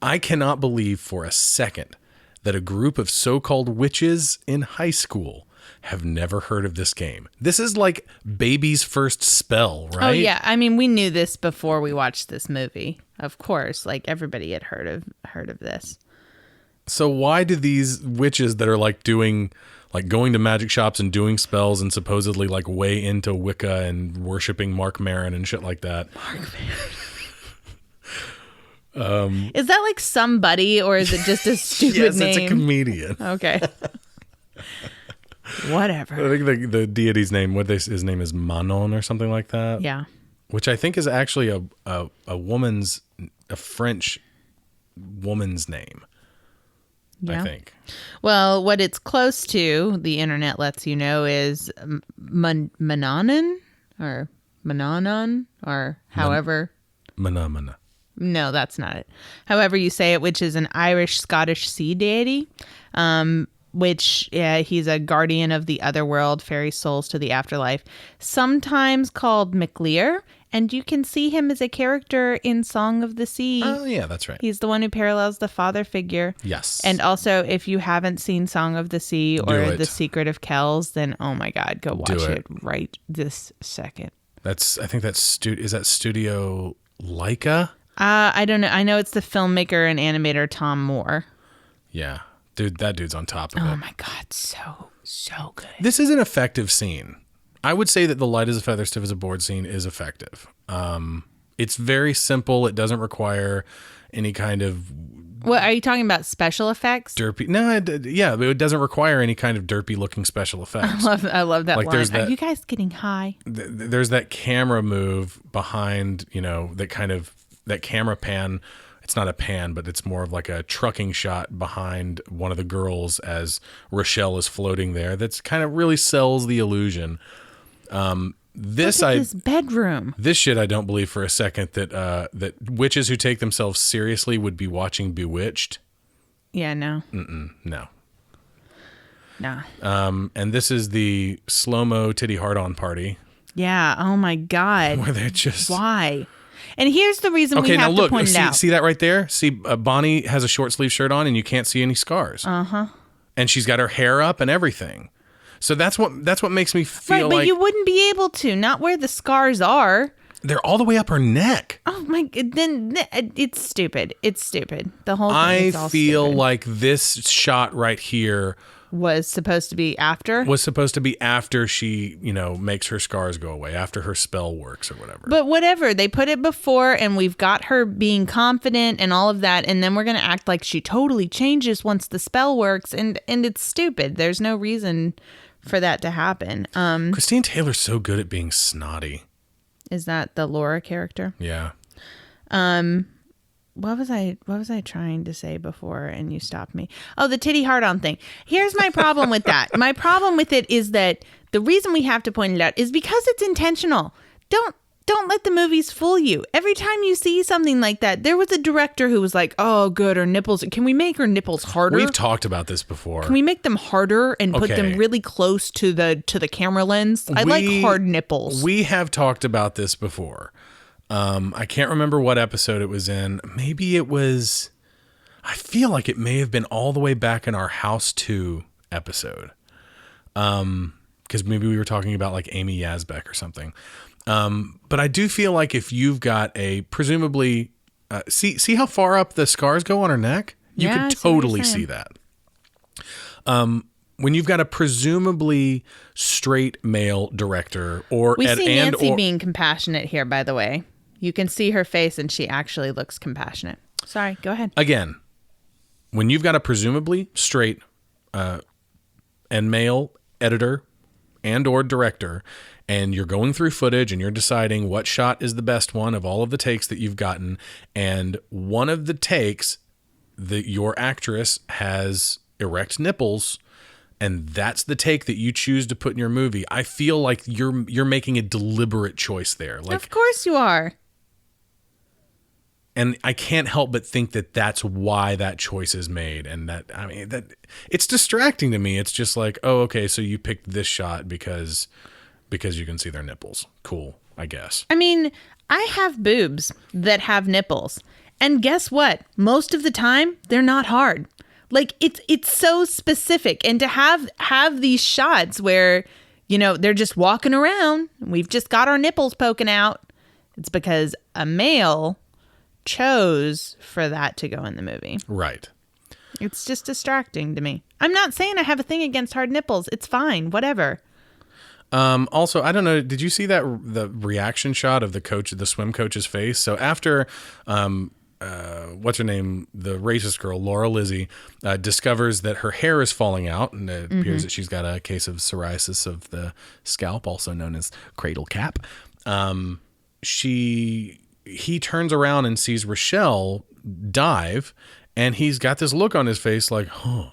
I cannot believe for a second that a group of so-called witches in high school have never heard of this game. This is like baby's first spell, right? Oh yeah, I mean we knew this before we watched this movie. Of course, like everybody had heard of this. So why do these witches that are like going to magic shops and doing spells and supposedly like way into Wicca and worshiping Mark Maron and shit like that? Mark Maron. Is that like somebody or is it just a stupid Yes, name? it's a comedian. Okay. Whatever. I think the deity's name, his name is Manon or something like that. Yeah. Which I think is actually a French woman's name. Yeah. I think. Well, what it's close to, the internet lets you know, is Mananon or Mananon or however. Manamana. No, that's not it. However you say it, which is an Irish-Scottish sea deity, which he's a guardian of the other world, ferry souls to the afterlife, sometimes called McLear, and you can see him as a character in Song of the Sea. Oh, yeah, that's right. He's the one who parallels the father figure. Yes. And also, if you haven't seen Song of the Sea or Do it. The Secret of Kells, then oh my God, go watch Do it it. right this second. I think that's is that Studio Leica? I don't know. I know it's the filmmaker and animator Tom Moore. Yeah. Dude, that dude's on top of it. Oh my God, so good. This is an effective scene. I would say that the light as a feather, stiff as a board scene is effective. It's very simple. It doesn't require any kind of What are you talking about? Special effects? derpy. No, it doesn't require any kind of derpy looking special effects. I love that Like, line. there's Are that- you guys getting high? There's that camera move behind, that camera pan. It's not a pan, but it's more of like a trucking shot behind one of the girls as Rochelle is floating there. That's kind of really sells the illusion. This bedroom. This shit I don't believe for a second that witches who take themselves seriously would be watching Bewitched. Yeah, no. No. Nah. And this is the slow-mo titty hard-on party Yeah. Oh my God. where they're just Why? And here's the reason we okay. Now have look, to point it out. see that right there. See, Bonnie has a short sleeve shirt on, and you can't see any scars. And she's got her hair up and everything. So that's what makes me feel Right, but like you wouldn't be able to. Not where the scars are. they're all the way up her neck. Oh my! Then it's stupid. It's stupid. The whole thing I is all feel stupid. like this shot right here was supposed to be after. was supposed to be after she, makes her scars go away, after her spell works or whatever. But whatever, they put it before, and we've got her being confident and all of that, and then we're gonna act like she totally changes once the spell works, and it's stupid. There's no reason for that to happen. Christine Taylor's so good at being snotty. Is that the Laura character? Yeah. What was I trying to say before and you stopped me? Oh, the titty hard-on thing. Here's my problem with that. My problem with it is that the reason we have to point it out is because it's intentional. Don't let the movies fool you. Every time you see something like that, there was a director who was like, "Oh, good, her nipples. Can we make her nipples harder? We've talked about this before. Can we make them harder and put Okay. them really close to the camera lens? I like hard nipples." We have talked about this before. I can't remember what episode it was in. Maybe it was, I feel like it may have been all the way back in our House 2 episode Because maybe we were talking about like Amy Yazbek or something. But I do feel like if you've got a presumably see how far up the scars go on her neck, you Yeah, I could see what you're totally saying. see that. When you've got a presumably straight male director, or We see Nancy or being compassionate here, by the way. You can see her face, and she actually looks compassionate. Sorry, go ahead. again, when you've got a presumably straight and male editor and or director, and you're going through footage and you're deciding what shot is the best one of all of the takes that you've gotten, and one of the takes that your actress has erect nipples, and that's the take that you choose to put in your movie, I feel like you're making a deliberate choice there. Like, Of course you are. and I can't help but think that that's why that choice is made. And that, I mean, that it's distracting to me. It's just like, oh, okay, so you picked this shot because you can see their nipples. Cool, I guess. I mean, I have boobs that have nipples. And guess what? Most of the time, they're not hard. Like, it's so specific. And to have these shots where, they're just walking around, we've just got our nipples poking out, it's because a male chose for that to go in the movie. Right. It's just distracting to me. I'm not saying I have a thing against hard nipples. It's fine, whatever. Also, I don't know. Did you see the reaction shot of the swim coach's face? So after, what's her name? The racist girl, Laura Lizzie, discovers that her hair is falling out, and it appears that she's got a case of psoriasis of the scalp, also known as cradle cap. He turns around and sees Rochelle dive, and he's got this look on his face like, huh,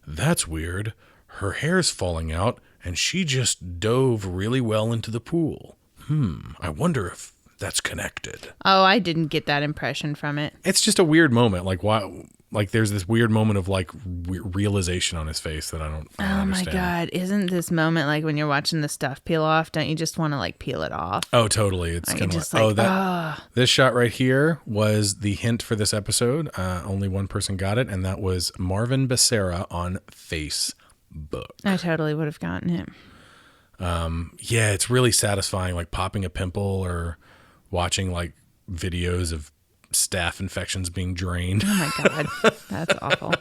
that's weird. Her hair's falling out, and she just dove really well into the pool. I wonder if that's connected. Oh, I didn't get that impression from it. It's just a weird moment. Like, why? Like, there's this weird moment of like realization on his face that I don't Oh understand. my God. Isn't this moment like when you're watching the stuff peel off? Don't you just want to like peel it off? Oh, totally. It's Like, kind of just like, like, this shot right here was the hint for this episode. Only one person got it, and that was Marvin Becerra on Facebook. I totally would have gotten it. Yeah, it's really satisfying, like popping a pimple or watching like videos of staph infections being drained. Oh my God. That's awful.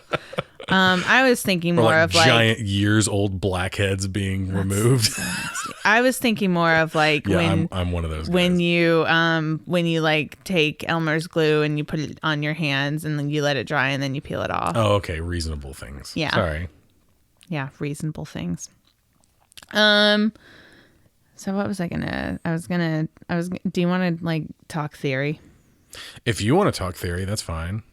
I was thinking Or more like of like, giant years old blackheads being removed. I was thinking more of like Yeah, I'm one of those guys. when you like take Elmer's glue and you put it on your hands and then you let it dry and then you peel it off. Oh, okay. Reasonable things. Yeah. Sorry. Yeah, reasonable things. So what was I gonna do you want to like talk theory? If you want to talk theory, that's fine.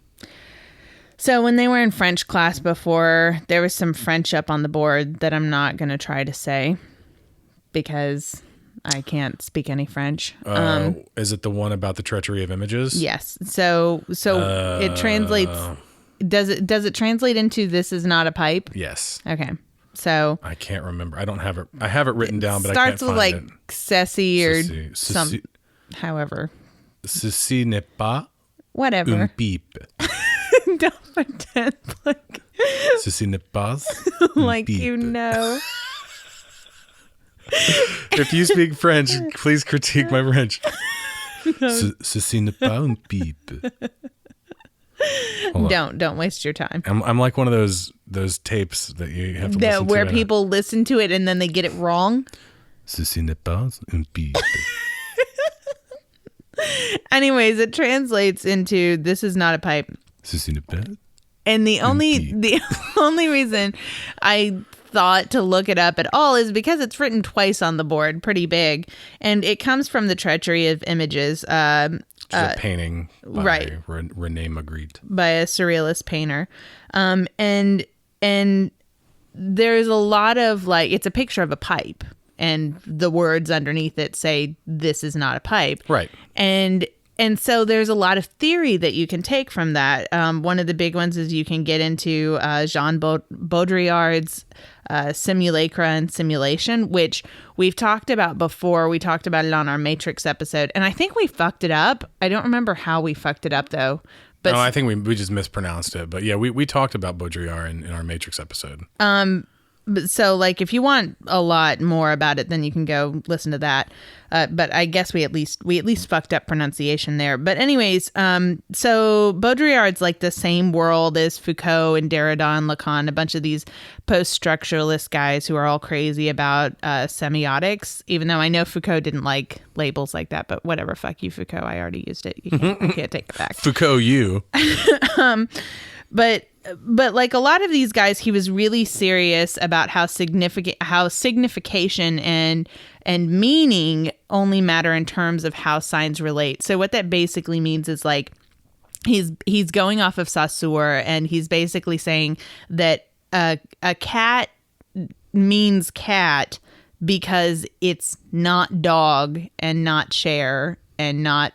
So when they were in French class before, there was some French up on the board that I'm not going to try to say because I can't speak any French. Is it the one about the treachery of images? Yes. So it translates. Does it translate into "this is not a pipe"? Yes. Okay. So I can't remember. I don't have it. I have it written down, but I can't starts with find like it. "ceci" or Ceci- some. ceci- However, Ceci n'est pas whatever. un pipe. Don't pretend like Ceci n'est pas like pipe. you know. If you speak French, please critique my French. Ceci n'est pas un pipe. Hold on. Don't waste your time. I'm like one of those tapes that you have to listen Where to. people listen to it and then they get it wrong. Ceci n'est pas un pipe. Anyways, it translates into "this is not a pipe." Ceci n'est pas. And the only reason I thought to look it up at all is because it's written twice on the board, pretty big, and it comes from the Treachery of Images Just a painting by right. Rene Magritte. by a surrealist painter, and there's a lot of like it's a picture of a pipe, and the words underneath it say "this is not a pipe," Right. And so there's a lot of theory that you can take from that. One of the big ones is you can get into Jean Baudrillard's Simulacra and Simulation, which we've talked about before. We talked about it on our Matrix episode, and I think we fucked it up. I don't remember how we fucked it up, though. But No, I think we just mispronounced it. But yeah, we talked about Baudrillard in our Matrix episode. So, like, if you want a lot more about it, then you can go listen to that. But I guess we at least fucked up pronunciation there. But anyways, so Baudrillard's like the same world as Foucault and Derrida and Lacan, a bunch of these post-structuralist guys who are all crazy about semiotics, even though I know Foucault didn't like labels like that, but whatever, fuck you, Foucault. I already used it. You can't take it back. Foucault, you. But like a lot of these guys, he was really serious about how signification and meaning only matter in terms of how signs relate. So what that basically means is like he's going off of Saussure, and he's basically saying that a cat means cat because it's not dog and not chair and not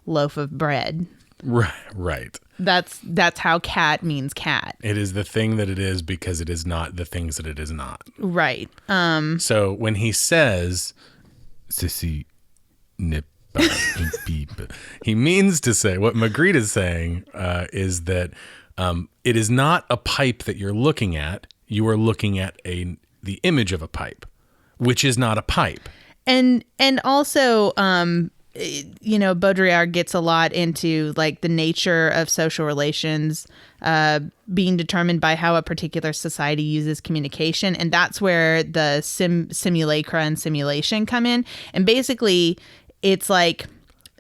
loaf of bread. Right. That's how cat means cat. It is the thing that it is because it is not the things that it is not. Right. So when he says, "Ceci n'est pas une pipe," he means to say, what Magritte is saying is that it is not a pipe that you're looking at. You are looking at the image of a pipe, which is not a pipe. And also, Baudrillard gets a lot into like the nature of social relations being determined by how a particular society uses communication. And that's where the simulacra and simulation come in. And basically, it's like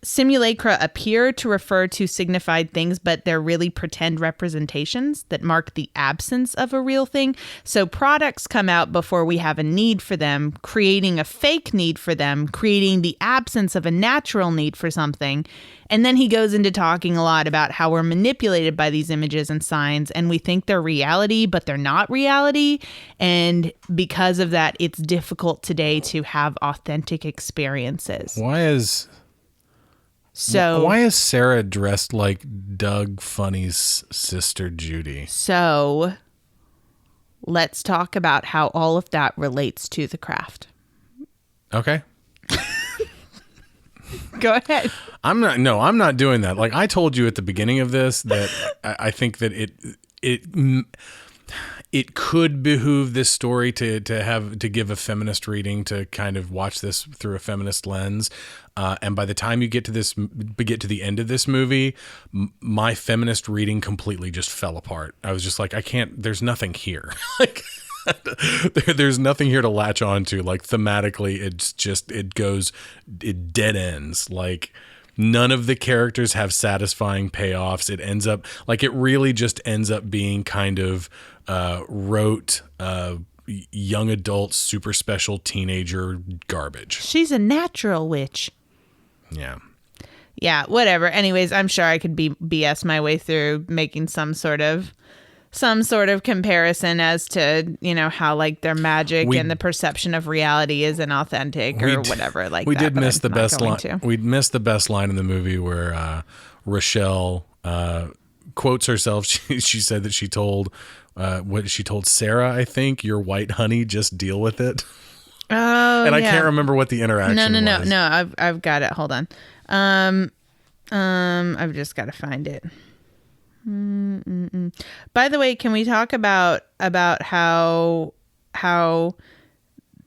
simulacra appear to refer to signified things, but they're really pretend representations that mark the absence of a real thing. So products come out before we have a need for them, creating a fake need for them, creating the absence of a natural need for something. And then he goes into talking a lot about how we're manipulated by these images and signs, and we think they're reality, but they're not reality. And because of that, it's difficult today to have authentic experiences. Why is Sarah dressed like Doug Funny's sister Judy? So let's talk about how all of that relates to the craft. Okay. Go ahead. I'm not doing that. Like I told you at the beginning of this that I think that it could behoove this story to give a feminist reading, to kind of watch this through a feminist lens. And by the time you get to the end of this movie, my feminist reading completely just fell apart. I was just like, there's nothing here. Like there's nothing here to latch onto. Like thematically, it dead ends. Like none of the characters have satisfying payoffs. It really just ends up being kind of rote, young adult, super special teenager garbage. She's a natural witch. Yeah, whatever. Anyways, I'm sure I could BS my way through making some sort of comparison as to, how like their magic and the perception of reality is inauthentic or whatever. Like we did miss the best line. We missed the best line in the movie where Rochelle quotes herself. She said that she told Sarah, I think, "You're white, honey, just deal with it." Oh, and I can't remember what the interaction was. No. I've got it. Hold on. I've just got to find it. By the way, can we talk about how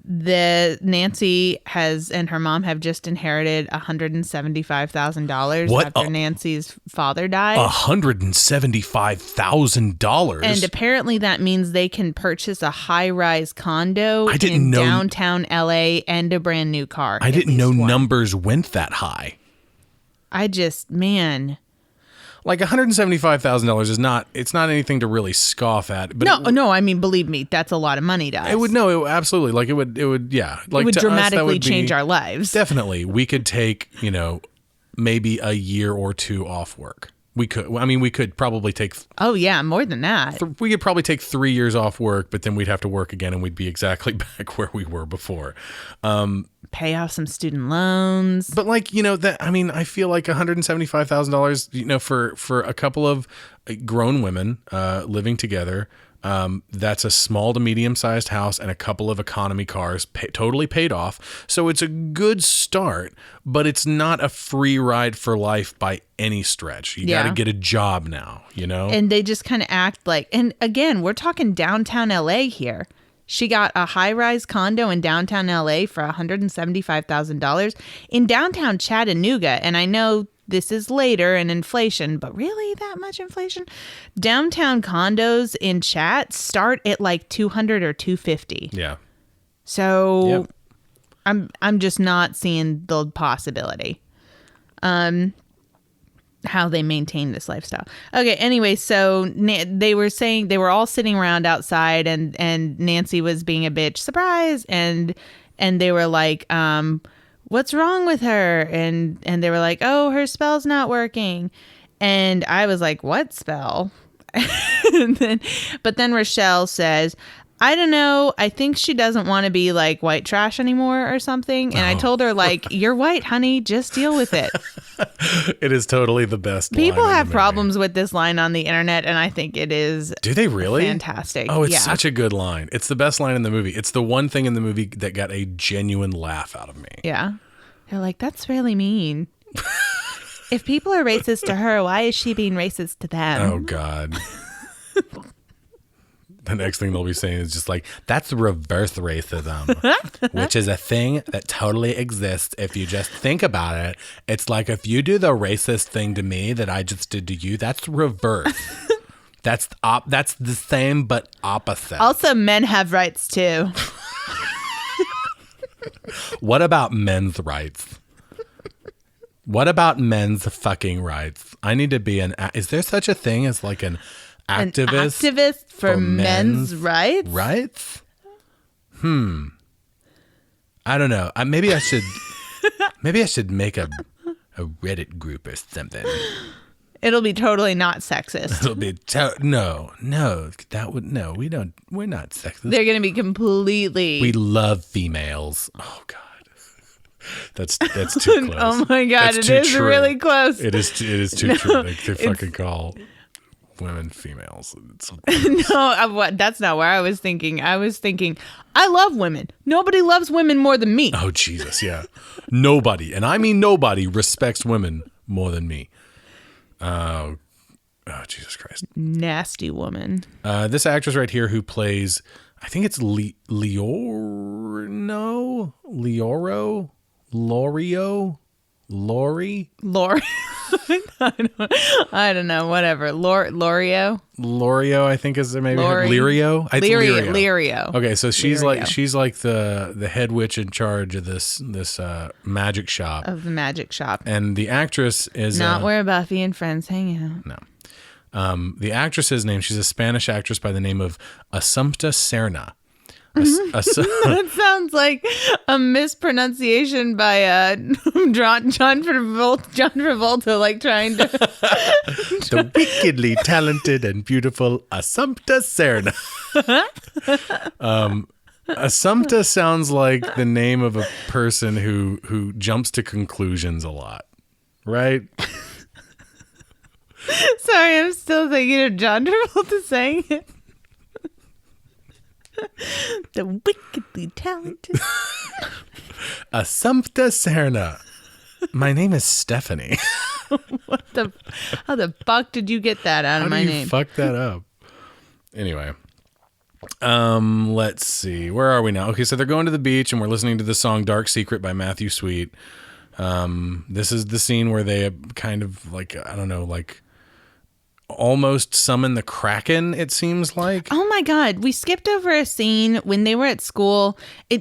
the Nancy and her mom have just inherited $175,000 after Nancy's father died? $175,000, and apparently that means they can purchase a high-rise condo in downtown LA and a brand new car. I didn't know numbers went that high. Like $175,000 is not anything to really scoff at. But no, I mean, believe me, that's a lot of money to us. Absolutely. Like it would, yeah. Like it would dramatically change our lives. Definitely. We could take, maybe a year or two off work. We could probably take. Oh yeah, more than that. We could probably take 3 years off work, but then we'd have to work again, and we'd be exactly back where we were before. Pay off some student loans. But I feel like $175,000, for a couple of grown women living together. That's a small to medium-sized house and a couple of economy cars, totally paid off. So it's a good start, but it's not a free ride for life by any stretch. You got to get a job now, And they just kind of act like, and again, we're talking downtown LA here. She got a high-rise condo in downtown LA for $175,000. In downtown Chattanooga, and I know this is later in inflation, but really that much inflation? Downtown condos in Chat start at like $200 or $250. Yeah. So I'm just not seeing the possibility. How they maintain this lifestyle. Okay, anyway, so they were saying they were all sitting around outside, and Nancy was being a bitch. Surprise! And they were like, what's wrong with her? And they were like, oh, her spell's not working. And I was like, what spell? But then Rochelle says, I don't know. I think she doesn't want to be like white trash anymore or something. And I told her, like, you're white, honey. Just deal with it. It is totally the best. People line in have the movie. problems with this line on the internet, and I think it is. Do they really? Fantastic. Oh, it's yeah. such a good line. It's the best line in the movie. It's the one thing in the movie that got a genuine laugh out of me. Yeah. They're like, that's really mean. If people are racist to her, why is she being racist to them? Oh, God. The next thing they'll be saying is just like, that's reverse racism, which is a thing that totally exists. If you just think about it, it's like if you do the racist thing to me that I just did to you, that's reverse. That's the same but opposite. Also, men have rights too. What about men's rights? What about men's fucking rights? I need to be is there such a thing as like an activist? An activist for men's rights? Rights? I don't know. Maybe I should make a Reddit group or something. It'll be totally not sexist. It'll be no. We're not sexist. They're going to be completely. We love females. Oh God. That's too close. Oh my God, That's it is true. really close. It is too true. Like, they fucking call women females. No, that's not where I was thinking. I was thinking, I love women. Nobody loves women more than me. Oh Jesus, yeah. Nobody, and I mean nobody, respects women more than me. Oh Jesus Christ. Nasty woman. This actress right here who plays, I think it's Lori. I don't know. Whatever. Lorio, I think is maybe Lori. Lirio. It's Lirio. Okay, so she's Lirio. like the head witch in charge of this magic shop. Of the magic shop. And the actress is Not where Buffy and friends hang out. no. The actress's name, she's a Spanish actress by the name of Assumpta Serna. That sounds like a mispronunciation by John Travolta, like trying to. The wickedly talented and beautiful Assumpta Serna. Assumpta sounds like the name of a person who jumps to conclusions a lot, right? Sorry, I'm still thinking of John Travolta saying it. The wickedly talented Assumpta Serna. My name is Stephanie. How the fuck did you get that out of my name? Fuck that up. Anyway, let's see. Where are we now? Okay, so they're going to the beach and we're listening to the song "Dark Secret" by Matthew Sweet. This is the scene where they kind of like, I don't know, like almost summon the Kraken, it seems like. Oh my God. We skipped over a scene when they were at school.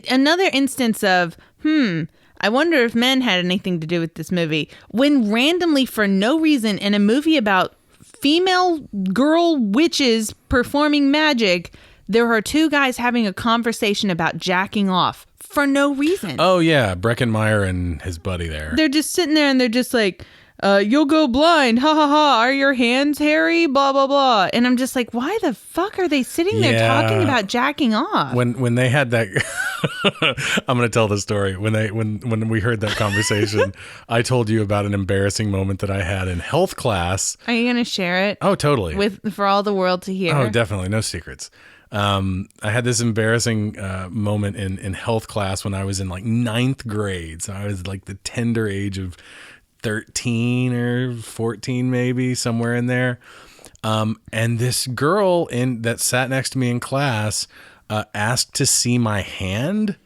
Another instance of, I wonder if men had anything to do with this movie. When randomly, for no reason, in a movie about female girl witches performing magic, there are two guys having a conversation about jacking off for no reason. Oh yeah, Breckenmeyer and his buddy there. They're just sitting there and they're just like, you'll go blind. Ha ha ha. Are your hands hairy? Blah, blah, blah. And I'm just like, why the fuck are they sitting there talking about jacking off? When they had that, I'm going to tell the story. When we heard that conversation, I told you about an embarrassing moment that I had in health class. Are you going to share it? Oh, totally. For all the world to hear. Oh, definitely. No secrets. I had this embarrassing moment in health class when I was in like 9th grade. So I was like the tender age of 13 or 14, maybe somewhere in there. And this girl that sat next to me in class asked to see my hand.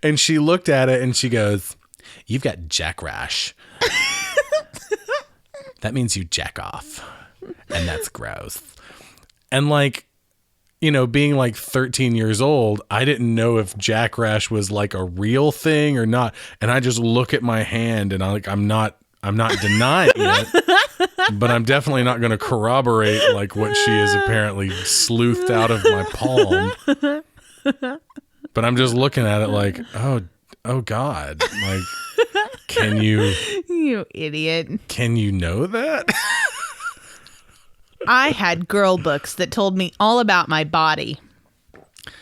And she looked at it and she goes, "You've got jack rash." That means you jack off. And that's gross. And like, you know, being like 13 years old, I didn't know if jack rash was like a real thing or not. And I just look at my hand and I'm not denying it, but I'm definitely not going to corroborate like what she has apparently sleuthed out of my palm. But I'm just looking at it like, oh God, like, You idiot. Can you know that? I had girl books that told me all about my body.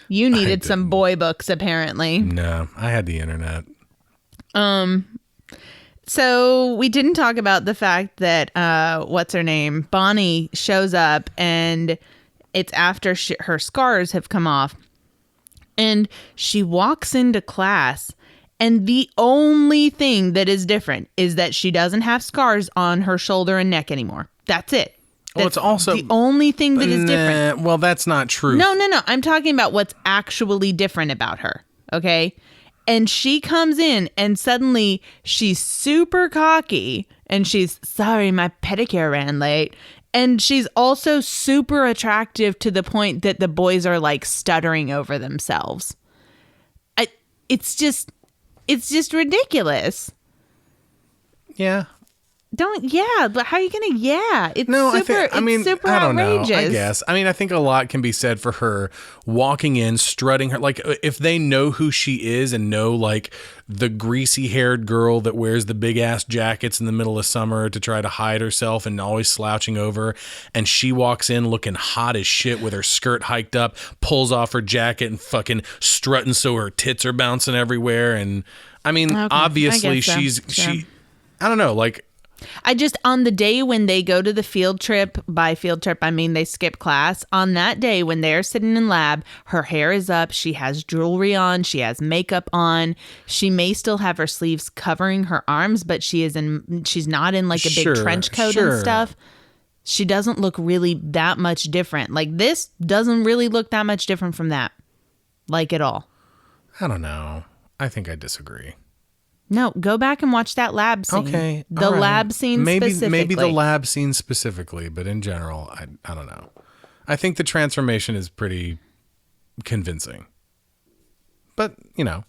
You needed some boy books, apparently. No, I had the internet. So we didn't talk about the fact that, what's her name? Bonnie shows up and it's after her scars have come off. And she walks into class. And the only thing that is different is that she doesn't have scars on her shoulder and neck anymore. That's it. Well, it's also the only thing that is different. Well, that's not true. No. I'm talking about what's actually different about her. Okay. And she comes in and suddenly she's super cocky and she's, "Sorry, my pedicure ran late." And she's also super attractive to the point that the boys are like stuttering over themselves. It's just ridiculous. Yeah. But how are you gonna? It's super. I mean, super I don't outrageous. know. I guess. I mean, I think a lot can be said for her walking in, strutting her. Like, if they know who she is and know like the greasy-haired girl that wears the big-ass jackets in the middle of summer to try to hide herself and always slouching over, and she walks in looking hot as shit with her skirt hiked up, pulls off her jacket and fucking strutting so her tits are bouncing everywhere. And I mean, obviously she. I don't know, like. I just, on the day when they go to the field trip, by field trip, I mean they skip class. On that day when they're sitting in lab, her hair is up. She has jewelry on. She has makeup on. She may still have her sleeves covering her arms, but she's not in like a big trench coat and stuff. She doesn't look really that much different. Like this doesn't really look that much different from that. Like at all. I don't know. I think I disagree. No, go back and watch that lab scene. Okay. The lab scene specifically. Maybe the lab scene specifically, but in general, I don't know. I think the transformation is pretty convincing. But, you know,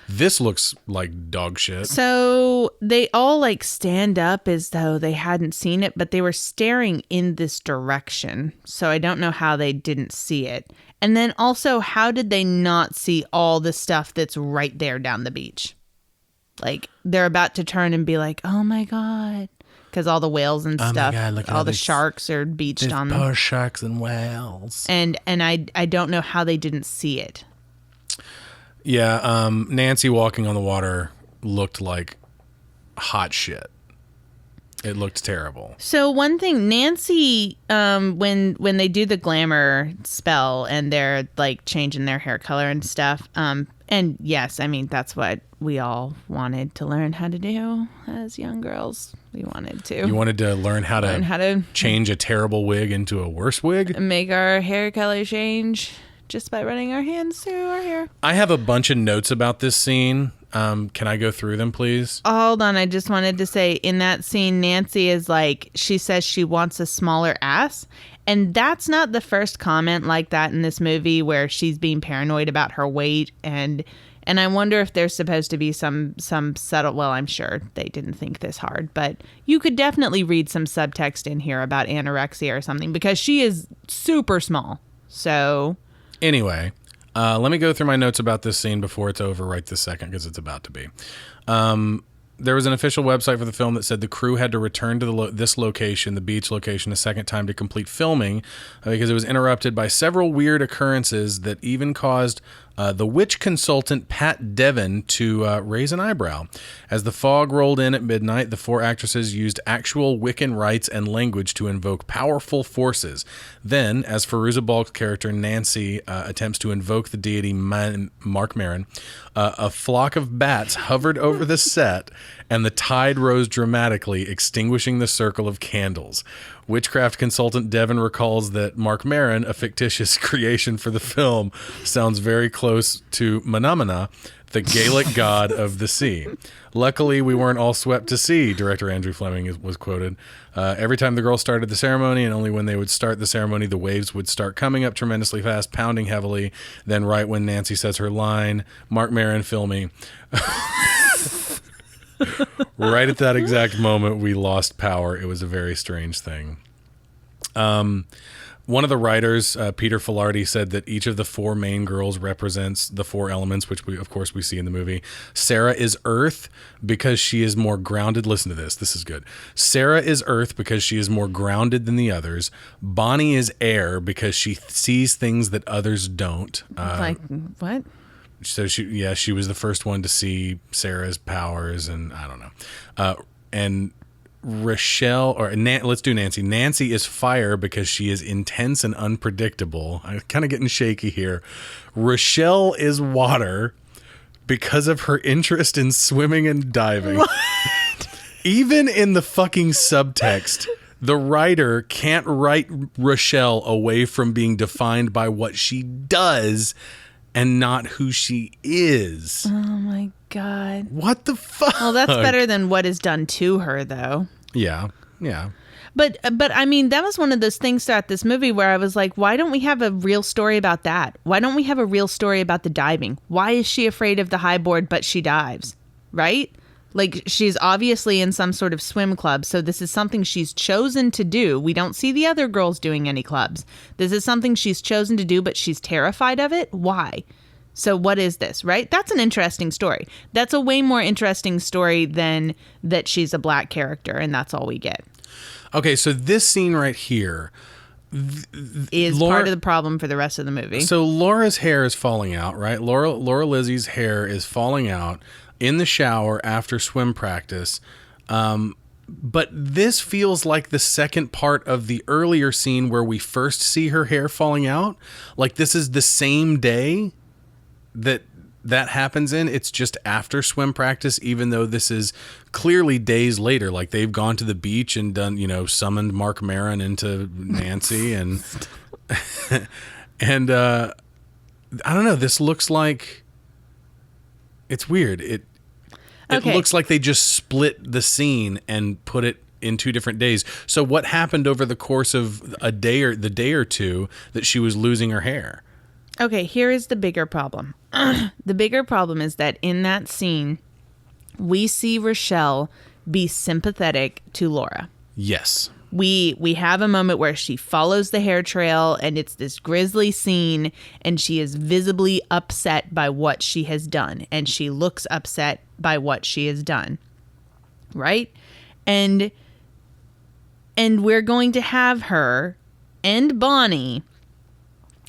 this looks like dog shit. So they all like stand up as though they hadn't seen it, but they were staring in this direction. So I don't know how they didn't see it. And then also, how did they not see all the stuff that's right there down the beach? Like, they're about to turn and be like, "Oh my God." Because all the whales and stuff, all the sharks are beached on them. Poor sharks and whales. And I don't know how they didn't see it. Yeah, Nancy walking on the water looked like hot shit. It looked terrible. So one thing, Nancy, when they do the glamour spell and they're like changing their hair color and stuff, and yes, I mean that's what we all wanted to learn how to do as young girls. We wanted to. You wanted to learn how to change a terrible wig into a worse wig? Make our hair color change just by running our hands through our hair. I have a bunch of notes about this scene. Can I go through them, please? Hold on. I just wanted to say in that scene, Nancy is like, she says she wants a smaller ass. And that's not the first comment like that in this movie where she's being paranoid about her weight. And I wonder if there's supposed to be some subtle, well, I'm sure they didn't think this hard, but you could definitely read some subtext in here about anorexia or something because she is super small. So anyway, let me go through my notes about this scene before it's over right this second, because it's about to be. There was an official website for the film that said the crew had to return to this location, the beach location, a second time to complete filming because it was interrupted by several weird occurrences that even caused the witch consultant Pat Devon to raise an eyebrow. As the fog rolled in at midnight, the four actresses used actual Wiccan rites and language to invoke powerful forces. Then, as Fairuza Balk's character Nancy attempts to invoke the deity Mark Maron, a flock of bats hovered over the set and the tide rose dramatically, extinguishing the circle of candles. Witchcraft consultant Devin recalls that Mark Maron, a fictitious creation for the film, sounds very close to Manamana, the Gaelic god of the sea. Luckily, we weren't all swept to sea, director Andrew Fleming was quoted. Every time the girls started the ceremony, and only when they would start the ceremony, the waves would start coming up tremendously fast, pounding heavily. Then right when Nancy says her line, Mark Maron filming. Right at that exact moment, we lost power. It was a very strange thing. One of the writers, Peter Filardi, said that each of the four main girls represents the four elements, which we see in the movie. Sarah is earth because she is more grounded. Listen to this. This is good. Sarah is earth because she is more grounded than the others. Bonnie is air because she sees things that others don't. Like what? So she was the first one to see Sarah's powers, and I don't know. And Rochelle, let's do Nancy. Nancy is fire because she is intense and unpredictable. I'm kind of getting shaky here. Rochelle is water because of her interest in swimming and diving. What? Even in the fucking subtext, the writer can't write Rochelle away from being defined by what she does and not who she is. Oh my God. What the fuck? Well, that's better than what is done to her, though. Yeah. But I mean, that was one of those things throughout this movie where I was like, why don't we have a real story about that? Why don't we have a real story about the diving? Why is she afraid of the high board, but she dives? Right? Like, she's obviously in some sort of swim club, so this is something she's chosen to do. We don't see the other girls doing any clubs. This is something she's chosen to do, but she's terrified of it. Why? So what is this, right? That's an interesting story. That's a way more interesting story than that she's a black character, and that's all we get. Okay, so this scene right here is part of the problem for the rest of the movie. So Laura's hair is falling out, right? Laura Lizzie's hair is falling out in the shower after swim practice. But this feels like the second part of the earlier scene where we first see her hair falling out. Like, this is the same day that happens in. It's just after swim practice, even though this is clearly days later. Like, they've gone to the beach and done, summoned Mark Maron into Nancy and and I don't know, this looks like it's weird. It looks like they just split the scene and put it in 2 different days. So what happened over the course of the day or two that she was losing her hair? Okay, here is the bigger problem. The bigger problem is that in that scene, we see Rochelle be sympathetic to Laura. Yes. We have a moment where she follows the hair trail, and it's this grisly scene, and she is visibly upset by what she has done, and she looks upset by what she has done. Right? And we're going to have her and Bonnie.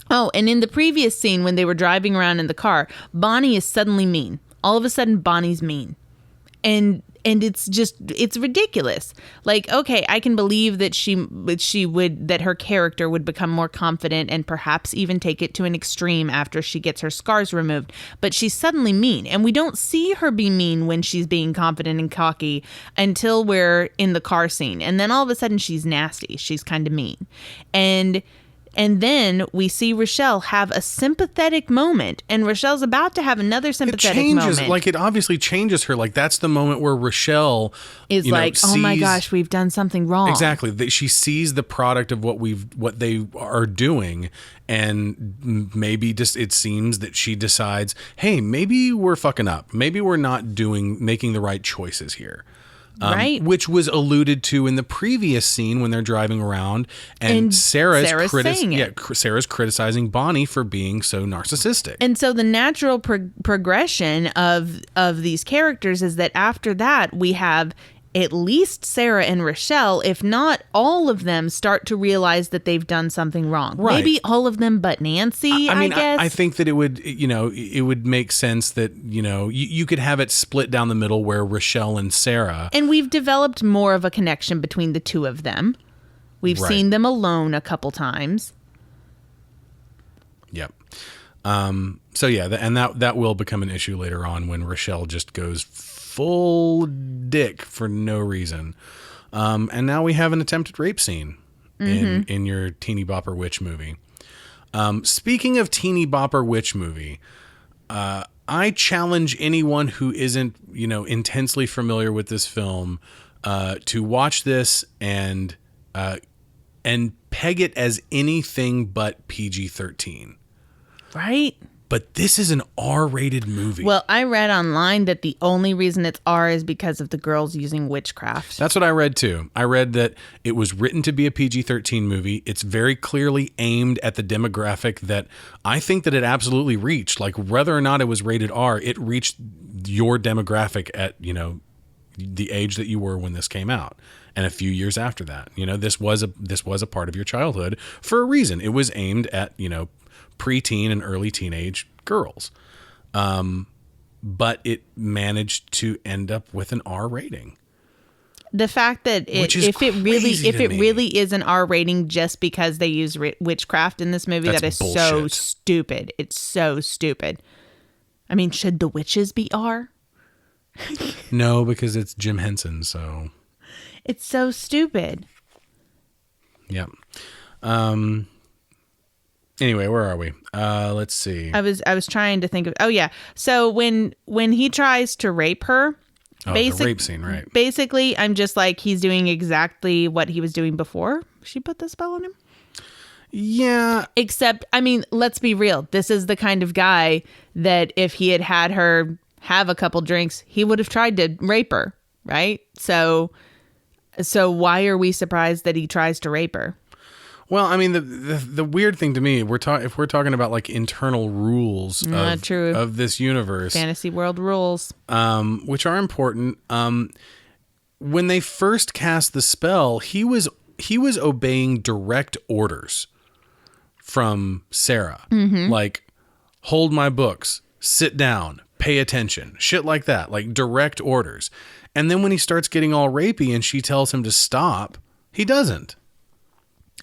Oh, and in the previous scene when they were driving around in the car, Bonnie is suddenly mean. All of a sudden, Bonnie's mean. And it's ridiculous. Like, okay, I can believe that that her character would become more confident and perhaps even take it to an extreme after she gets her scars removed. But she's suddenly mean, and we don't see her be mean when she's being confident and cocky until we're in the car scene. And then all of a sudden she's nasty. She's kind of mean. And then we see Rochelle have a sympathetic moment, and Rochelle's about to have another sympathetic moment. Like, it obviously changes her. Like, that's the moment where Rochelle is oh my gosh, we've done something wrong. Exactly. She sees the product of what they are doing, and maybe just it seems that she decides, hey, maybe we're fucking up. Maybe we're not making the right choices here. Right. Which was alluded to in the previous scene when they're driving around, and Sarah's criticizing Bonnie for being so narcissistic. And so the natural progression of these characters is that after that we have at least Sarah and Rochelle, if not all of them, start to realize that they've done something wrong. Right. Maybe all of them but Nancy, I guess. I think that it would make sense that, you could have it split down the middle where Rochelle and Sarah. And we've developed more of a connection between the two of them. We've seen them alone a couple times. Yep. So yeah, and that will become an issue later on when Rochelle just goes full dick for no reason. And now we have an attempted rape scene in your teeny bopper witch movie. Speaking of teeny bopper witch movie, I challenge anyone who isn't, intensely familiar with this film, to watch this and peg it as anything but PG-13. Right? But this is an R-rated movie. Well, I read online that the only reason it's R is because of the girls using witchcraft. That's what I read too. I read that it was written to be a PG-13 movie. It's very clearly aimed at the demographic that I think that it absolutely reached. Like, whether or not it was rated R, it reached your demographic at, the age that you were when this came out. And a few years after that, this was a part of your childhood for a reason. It was aimed at, preteen and early teenage girls. But it managed to end up with an R rating. The fact that if it really is an R rating just because they use witchcraft in this movie, That's that is bullshit. so stupid. It's so stupid. I mean, should the witches be R? No, because it's Jim Henson, so it's so stupid. Yeah. Anyway, where are we? Let's see. I was trying to think of. Oh yeah. So when he tries to rape her, the rape scene, right? Basically, I'm just like, he's doing exactly what he was doing before she put the spell on him. Yeah. Except, I mean, let's be real. This is the kind of guy that if he had her have a couple drinks, he would have tried to rape her, right? So why are we surprised that he tries to rape her? Well, I mean, the weird thing to me, if we're talking about like internal rules of this universe, fantasy world rules, which are important. When they first cast the spell, he was obeying direct orders from Sarah, like hold my books, sit down, pay attention, shit like that, like direct orders. And then when he starts getting all rapey and she tells him to stop, he doesn't.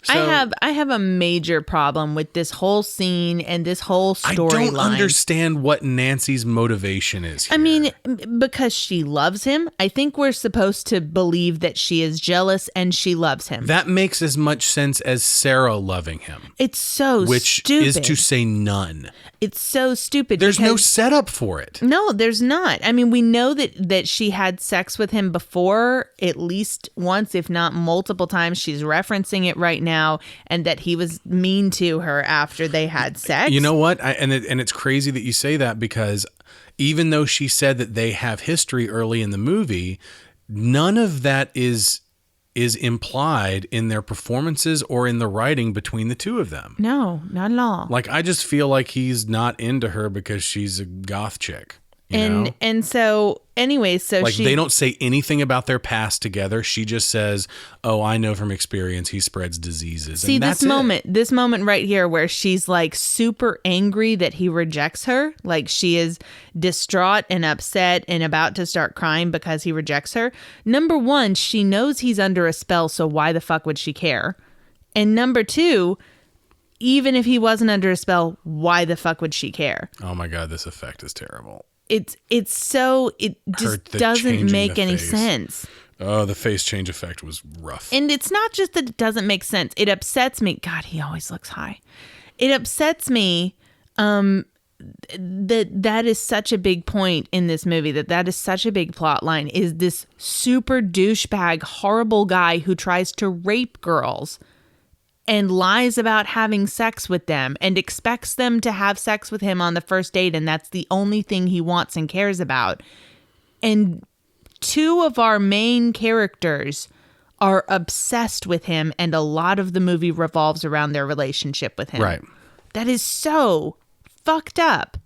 So, I have a major problem with this whole scene and this whole storyline. I don't understand what Nancy's motivation is here. I mean, because she loves him. I think we're supposed to believe that she is jealous and she loves him. That makes as much sense as Sarah loving him. It's so which stupid. Is to say none. It's so stupid. There's no setup for it. No, there's not. I mean, we know that she had sex with him before at least once, if not multiple times. She's referencing it right now, and that he was mean to her after they had sex. You know what? And it's crazy that you say that, because even though she said that they have history early in the movie, none of that is implied in their performances or in the writing between the two of them. No, not at all. Like, I just feel like he's not into her because she's a goth chick. And so anyway, so like they don't say anything about their past together. She just says, "Oh, I know from experience he spreads diseases." See, and that's this moment right here where she's like super angry that he rejects her. Like, she is distraught and upset and about to start crying because he rejects her. Number one, she knows he's under a spell, so why the fuck would she care? And number two, even if he wasn't under a spell, why the fuck would she care? Oh my God, this effect is terrible. It just doesn't make any sense. Oh, the face change effect was rough. And it's not just that it doesn't make sense. It upsets me. God, he always looks high. It upsets me that is such a big point in this movie, that is such a big plot line, is this super douchebag, horrible guy who tries to rape girls and lies about having sex with them and expects them to have sex with him on the first date, and that's the only thing he wants and cares about. And two of our main characters are obsessed with him, and a lot of the movie revolves around their relationship with him. Right. That is so fucked up.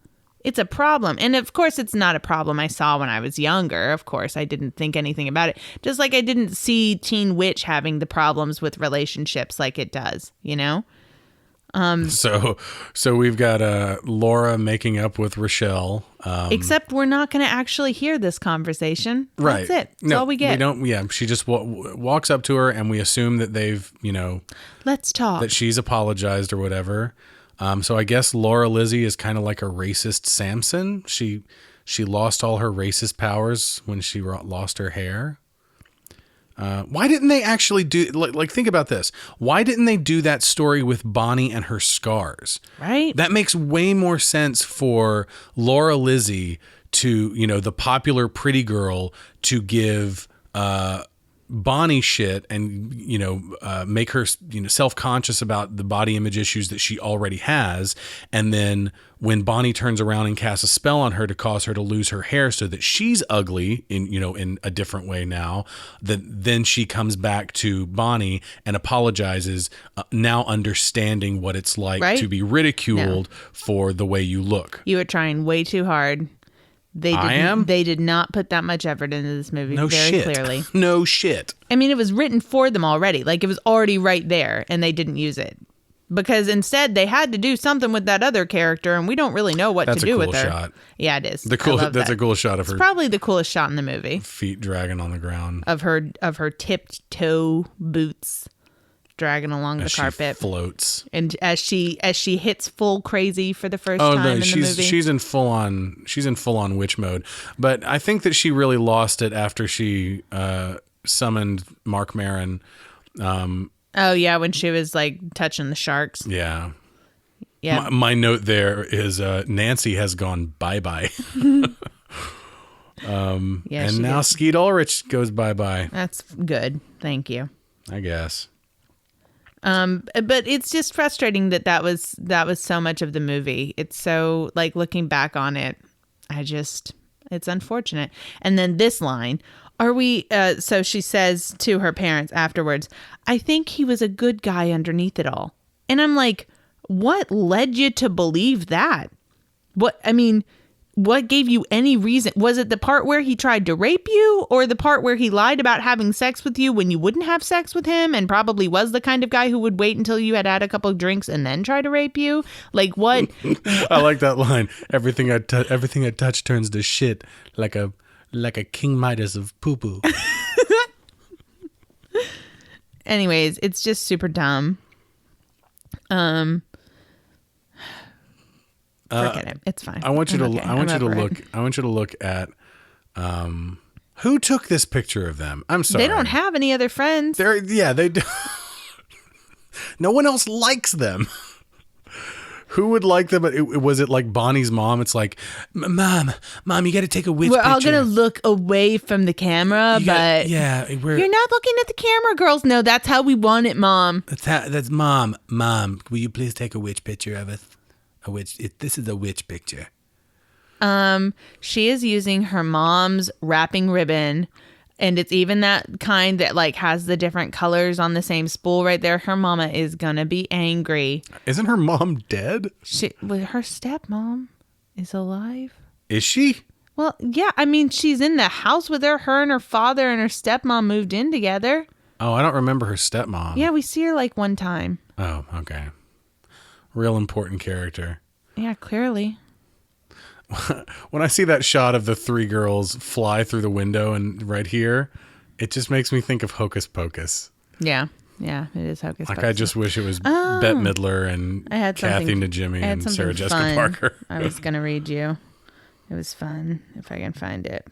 It's a problem. And of course, it's not a problem I saw when I was younger. Of course, I didn't think anything about it. Just like I didn't see Teen Witch having the problems with relationships like it does, you know? So we've got Laura making up with Rochelle. Except we're not going to actually hear this conversation. Right. That's it. That's all we get. We don't. Yeah. She just walks up to her, and we assume that they've, let's talk. That she's apologized or whatever. So I guess Laura Lizzie is kind of like a racist Samson. She She lost all her racist powers when she lost her hair. Why didn't they actually do, like, think about this. Why didn't they do that story with Bonnie and her scars? Right. That makes way more sense for Laura Lizzie to, the popular pretty girl, to give Bonnie shit and, make her, self-conscious about the body image issues that she already has. And then when Bonnie turns around and casts a spell on her to cause her to lose her hair so that she's ugly in a different way now, then she comes back to Bonnie and apologizes, now understanding what it's like to be ridiculed for the way you look. You were trying way too hard. They did not put that much effort into this movie. No very shit. Clearly. No shit. I mean, it was written for them already. Like, it was already right there, and they didn't use it. Because instead, they had to do something with that other character, and we don't really know what to do with her. That's a cool shot. Yeah, it is. That's a cool shot of her. It's probably the coolest shot in the movie. Feet dragging on the ground. Of her tipped toe boots dragging along the carpet. She floats. And as she hits full crazy for the first time in the movie. She's in full on witch mode. But I think that she really lost it after she summoned Mark Maron. Oh yeah, when she was like touching the sharks. Yeah. Yeah. My note there is Nancy has gone bye-bye. And now Skeet Ulrich goes bye-bye. That's good. Thank you. I guess. But it's just frustrating that was so much of the movie. It's so, like, looking back on it, it's unfortunate. And then this line, so she says to her parents afterwards, I think he was a good guy underneath it all. And I'm like, what led you to believe that? What gave you any reason? Was it the part where he tried to rape you, or the part where he lied about having sex with you when you wouldn't have sex with him, and probably was the kind of guy who would wait until you had a couple of drinks and then try to rape you? Like, what? I like that line. Everything I touch turns to shit, like a King Midas of poo-poo. Anyways, it's just super dumb. Forget it. It's fine. I want you to look at who took this picture of them. I'm sorry. They don't have any other friends. They do. No one else likes them. Who would like them? Was it like Bonnie's mom? It's like, Mom, you got to take a witch picture. We're all gonna look away from the camera, but you're not looking at the camera, girls. No, that's how we want it, Mom. That's Mom. Mom, will you please take a witch picture of us? This is a witch picture. She is using her mom's wrapping ribbon, and it's even that kind that like has the different colors on the same spool right there. Her mama is gonna be angry. Isn't her mom dead? Her stepmom is alive. Is she? Well, yeah. I mean, she's in the house with her. Her and her father and her stepmom moved in together. Oh, I don't remember her stepmom. Yeah, we see her like one time. Oh, okay. Real important character. Yeah, clearly. When I see that shot of the three girls fly through the window and right here, it just makes me think of Hocus Pocus. Yeah, it is Hocus Pocus. I just wish it was Bette Midler and Kathy Najimy and Sarah Jessica Parker. I was going to read you. It was fun, if I can find it.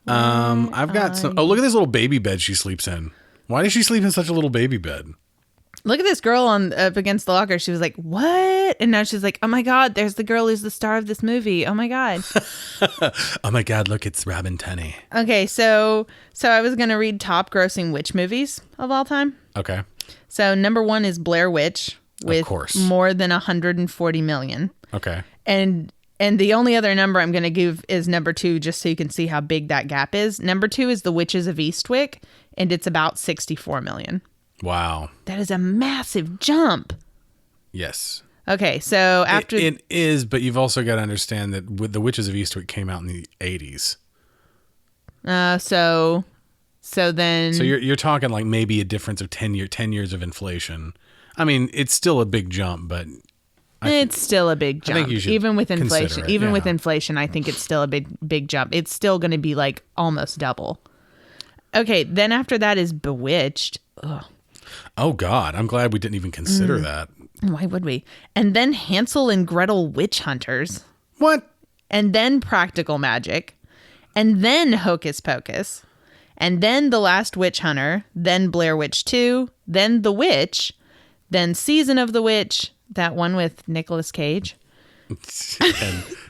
I've got some... Oh, look at this little baby bed she sleeps in. Why does she sleep in such a little baby bed? Look at this girl up against the locker. She was like, what? And now she's like, oh my God, there's the girl who's the star of this movie. Oh my God. Oh my God, look, it's Robin Tunney. Okay, so I was going to read top grossing witch movies of all time. Okay. So number 1 is Blair Witch with more than 140 million. Okay. And the only other number I'm going to give is number 2, just so you can see how big that gap is. Number 2 is The Witches of Eastwick, and it's about 64 million. Wow. That is a massive jump. Yes. Okay, so after... It is, but you've also got to understand that The Witches of Eastwick came out in the 80s. So then... So you're talking like maybe a difference of 10 years of inflation. I mean, it's still a big jump, but... It's still a big jump. I think you should even with inflation. It, with inflation, I think it's still a big jump. It's still going to be like almost double. Okay, then after that is Bewitched. Ugh. Oh God, I'm glad we didn't even consider that. Why would we? And then Hansel and Gretel Witch Hunters. What? and then Practical Magic, and then Hocus Pocus, and then The Last Witch Hunter, then Blair Witch 2, then The Witch, then Season of the Witch, that one with Nicolas Cage,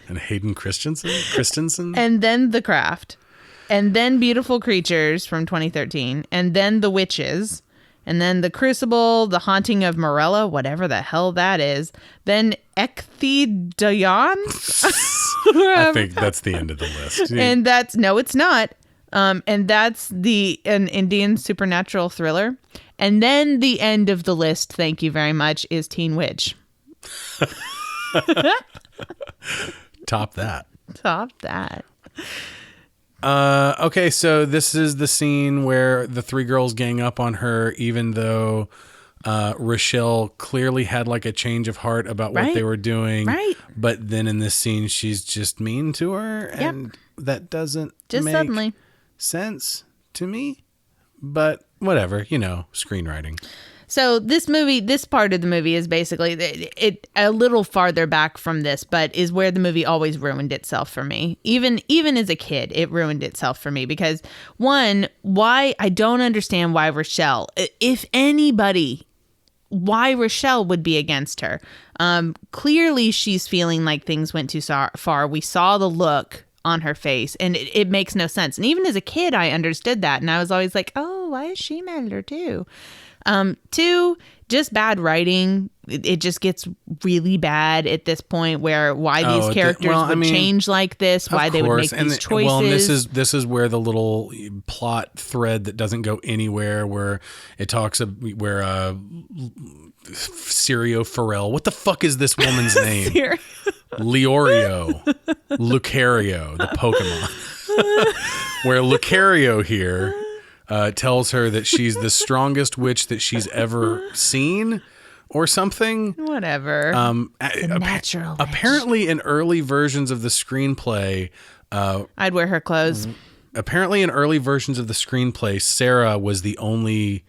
and Hayden Christensen, and then The Craft, and then Beautiful Creatures from 2013, and then The Witches, and then The Crucible, The Haunting of Morella, whatever the hell that is, then Ecthydon. I think that's the end of the list. And that's, no, it's not. And that's an Indian supernatural thriller. And then the end of the list, thank you very much, is Teen Witch. Top that. Top that. Okay, so this is the scene where the three girls gang up on her, even though Rochelle clearly had like a change of heart about what they were doing. Right. But then in this scene, she's just mean to her. And that doesn't Just make suddenly. sense to me. But whatever, screenwriting. So this part of the movie is basically it a little farther back from this, but is where the movie always ruined itself for me. Even as a kid, it ruined itself for me because why I don't understand why Rochelle, if anybody, why Rochelle would be against her. Clearly she's feeling like things went too far. We saw the look on her face and it makes no sense. And even as a kid, I understood that. And I was always like, oh, why is she mad at her too? Two, just bad writing. It just gets really bad at this point where why these characters would change like this, why they would make these choices. Well, and this is where the little plot thread that doesn't go anywhere, where it talks of where Sirio Farrell. What the fuck is this woman's name? Lucario, the Pokemon. Where Lucario here tells her that she's the strongest witch that she's ever seen or something. Whatever. Natural witch. Apparently in early versions of the screenplay, I'd wear her clothes. Apparently in early versions of the screenplay, Sarah was the only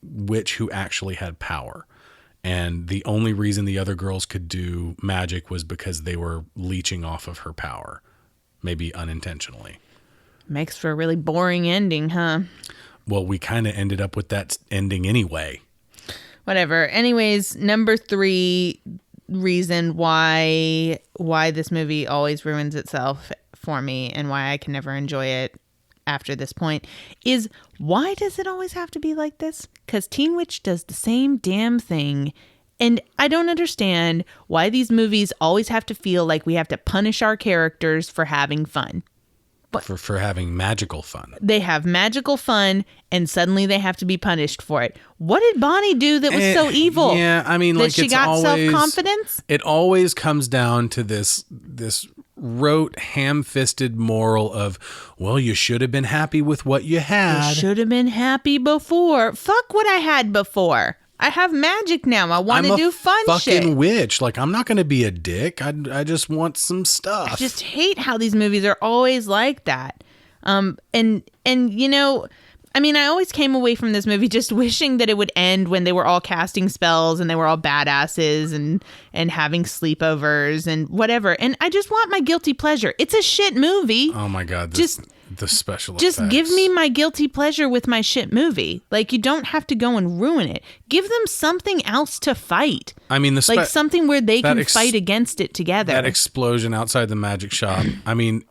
witch who actually had power. And the only reason the other girls could do magic was because they were leeching off of her power. Maybe unintentionally. Makes for a really boring ending, huh? Well, we kind of ended up with that ending anyway. Whatever. Anyways, number 3 reason why this movie always ruins itself for me and why I can never enjoy it after this point is, why does it always have to be like this? Because Teen Witch does the same damn thing. And I don't understand why these movies always have to feel like we have to punish our characters for having fun. For having magical fun. They have magical fun and suddenly they have to be punished for it. What did Bonnie do that was so evil? Yeah, I mean, that she got self-confidence? It always comes down to this rote, ham-fisted moral of, well, you should have been happy with what you had. You should have been happy before. Fuck what I had before. I have magic now. I want to do fun shit. I'm a fucking witch. Like, I'm not going to be a dick. I just want some stuff. I just hate how these movies are always like that. And I mean, I always came away from this movie just wishing that it would end when they were all casting spells and they were all badasses and having sleepovers and whatever. And I just want my guilty pleasure. It's a shit movie. Oh my God. The special just effects. Give me my guilty pleasure with my shit movie. Like, you don't have to go and ruin it. Give them something else to fight. I mean, like something where they can fight against it together. That explosion outside the magic shop. I mean,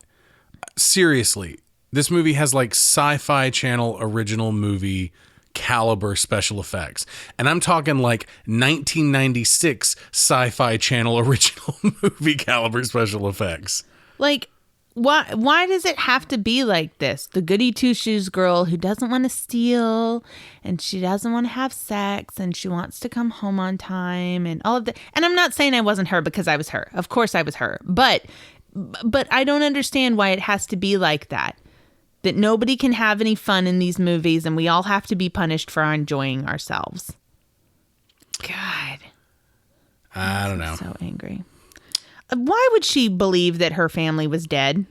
seriously, this movie has like Sci-Fi Channel original movie caliber special effects. And I'm talking like 1996 Sci-Fi Channel original movie caliber special effects. Like, why does it have to be like this? The goody two-shoes girl who doesn't want to steal and she doesn't want to have sex and she wants to come home on time and all of that. And I'm not saying I wasn't her because I was her. Of course I was her. But I don't understand why it has to be like that. That nobody can have any fun in these movies and we all have to be punished for enjoying ourselves. God. I don't know. So angry. Why would she believe that her family was dead?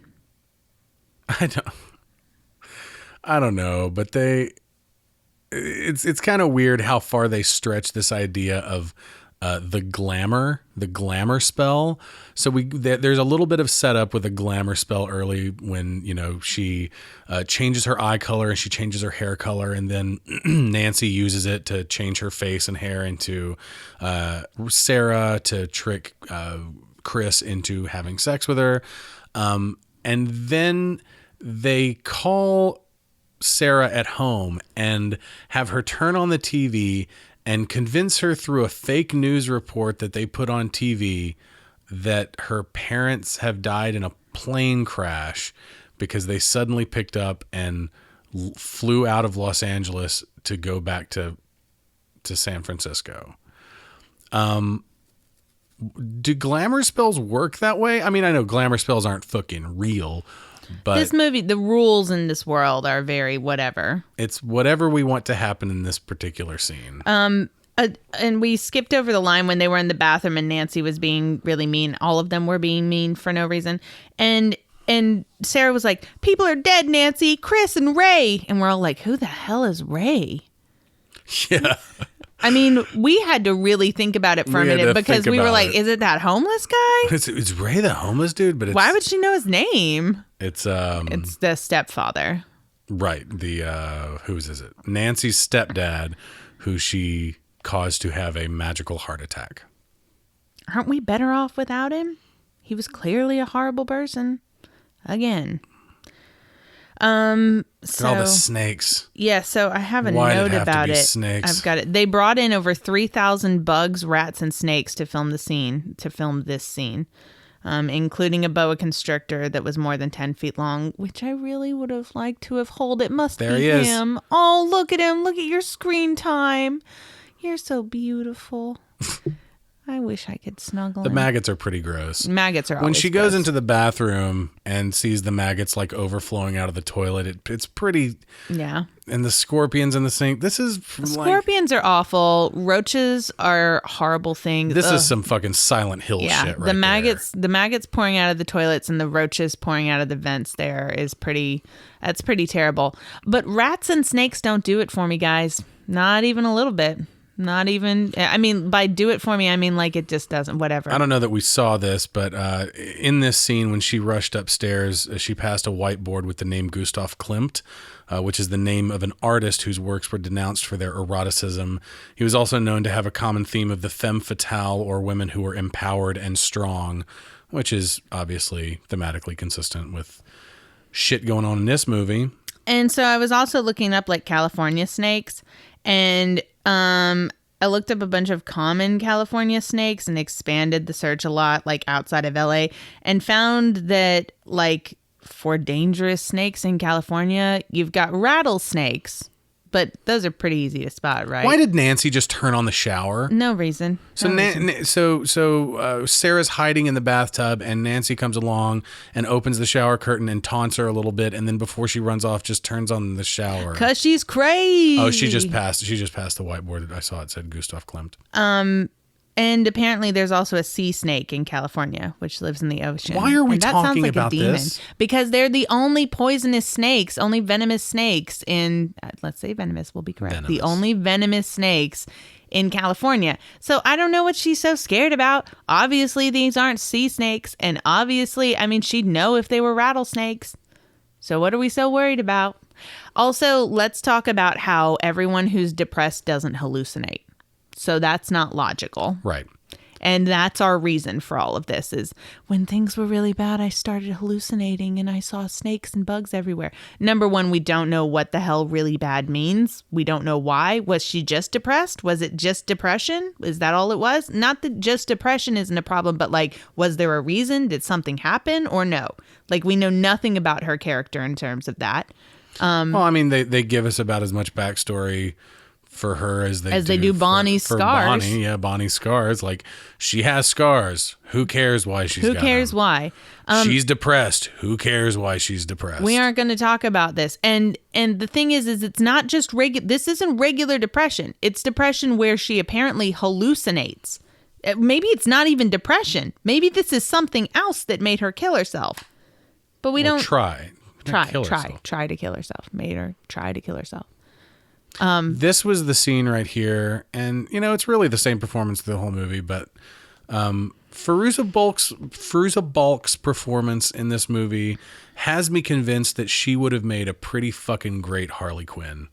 I don't know, but it's kind of weird how far they stretch this idea of the glamour spell. So there's a little bit of setup with a glamour spell early when, you know, she changes her eye color and she changes her hair color, and then Nancy uses it to change her face and hair into Sarah to trick Chris into having sex with her. And then they call Sarah at home and have her turn on the TV and convince her through a fake news report that they put on TV that her parents have died in a plane crash because they suddenly picked up and flew out of Los Angeles to go back to San Francisco. Do glamour spells work that way? I mean, I know glamour spells aren't fucking real, but this movie, the rules in this world are very whatever. It's whatever we want to happen in this particular scene. And we skipped over the line when they were in the bathroom and Nancy was being really mean. All of them were being mean for no reason. And Sarah was like, "People are dead, Nancy, Chris and Ray." And we're all like, who the hell is Ray? Yeah. I mean, we had to really think about it for a minute because we were like, is it that homeless guy? It's Ray the homeless dude, but why would she know his name? It's the stepfather. Right. Whose is it? Nancy's stepdad, who she caused to have a magical heart attack. Aren't we better off without him? He was clearly a horrible person. Again. So all the snakes. Yeah, so I have a Why did it note have to about be it. snakes? I've got it. They brought in over 3,000 bugs, rats, and snakes to film this scene, including a boa constrictor that was more than 10 feet long, which I really would have liked to have held. It must There be he is. him. Oh, look at him. Look at your screen time. You're so beautiful. I wish I could snuggle The him. maggots are pretty gross. Maggots are When always she goes gross. into the bathroom and sees the maggots like overflowing out of the toilet, it's pretty. Yeah. And the scorpions in the sink. This is Scorpions are awful. Roaches are horrible things. This Ugh. is some fucking Silent Hill shit right The maggots pouring out of the toilets and the roaches pouring out of the vents there that's pretty terrible. But rats and snakes don't do it for me, guys. Not even a little bit. Not even, I mean, by do it for me, I mean like it just doesn't, whatever. I don't know that we saw this, but in this scene, when she rushed upstairs, she passed a whiteboard with the name Gustav Klimt, which is the name of an artist whose works were denounced for their eroticism. He was also known to have a common theme of the femme fatale, or women who were empowered and strong, which is obviously thematically consistent with shit going on in this movie. And so I was also looking up like California snakes, and I looked up a bunch of common California snakes and expanded the search a lot, like outside of LA, and found that like for dangerous snakes in California, you've got rattlesnakes, but those are pretty easy to spot, right? Why did Nancy just turn on the shower? No reason. So Sarah's hiding in the bathtub, and Nancy comes along and opens the shower curtain and taunts her a little bit, and then before she runs off, just turns on the shower. 'Cause she's crazy. Oh, she just passed the whiteboard that I saw. It said Gustav Klimt. And apparently there's also a sea snake in California, which lives in the ocean. Why are we And that sounds talking like about a demon. this? Because they're the only poisonous snakes, only venomous snakes in, let's say venomous will be correct. Venomous. The only venomous snakes in California. So I don't know what she's so scared about. Obviously, these aren't sea snakes. And obviously, I mean, she'd know if they were rattlesnakes. So what are we so worried about? Also, let's talk about how everyone who's depressed doesn't hallucinate. So that's not logical. Right. And that's our reason for all of this is when things were really bad, I started hallucinating and I saw snakes and bugs everywhere. Number one, we don't know what the hell really bad means. We don't know why. Was she just depressed? Was it just depression? Is that all it was? Not that just depression isn't a problem, but like, was there a reason? Did something happen or no? Like, we know nothing about her character in terms of that. Well, I mean, they give us about as much backstory for her as they do Bonnie's for scars. Bonnie, yeah, Bonnie's scars. Like, she has scars. Who cares why she's got Who cares them? why? She's depressed. Who cares why she's depressed? We aren't going to talk about this. And the thing is it's not just this isn't regular depression. It's depression where she apparently hallucinates. Maybe it's not even depression. Maybe this is something else that made her kill herself. But we don't try. try Kill herself. to kill herself. Made her try to kill herself. This was the scene right here, and it's really the same performance the whole movie, but Fairuza Balk's performance in this movie has me convinced that she would have made a pretty fucking great Harley Quinn.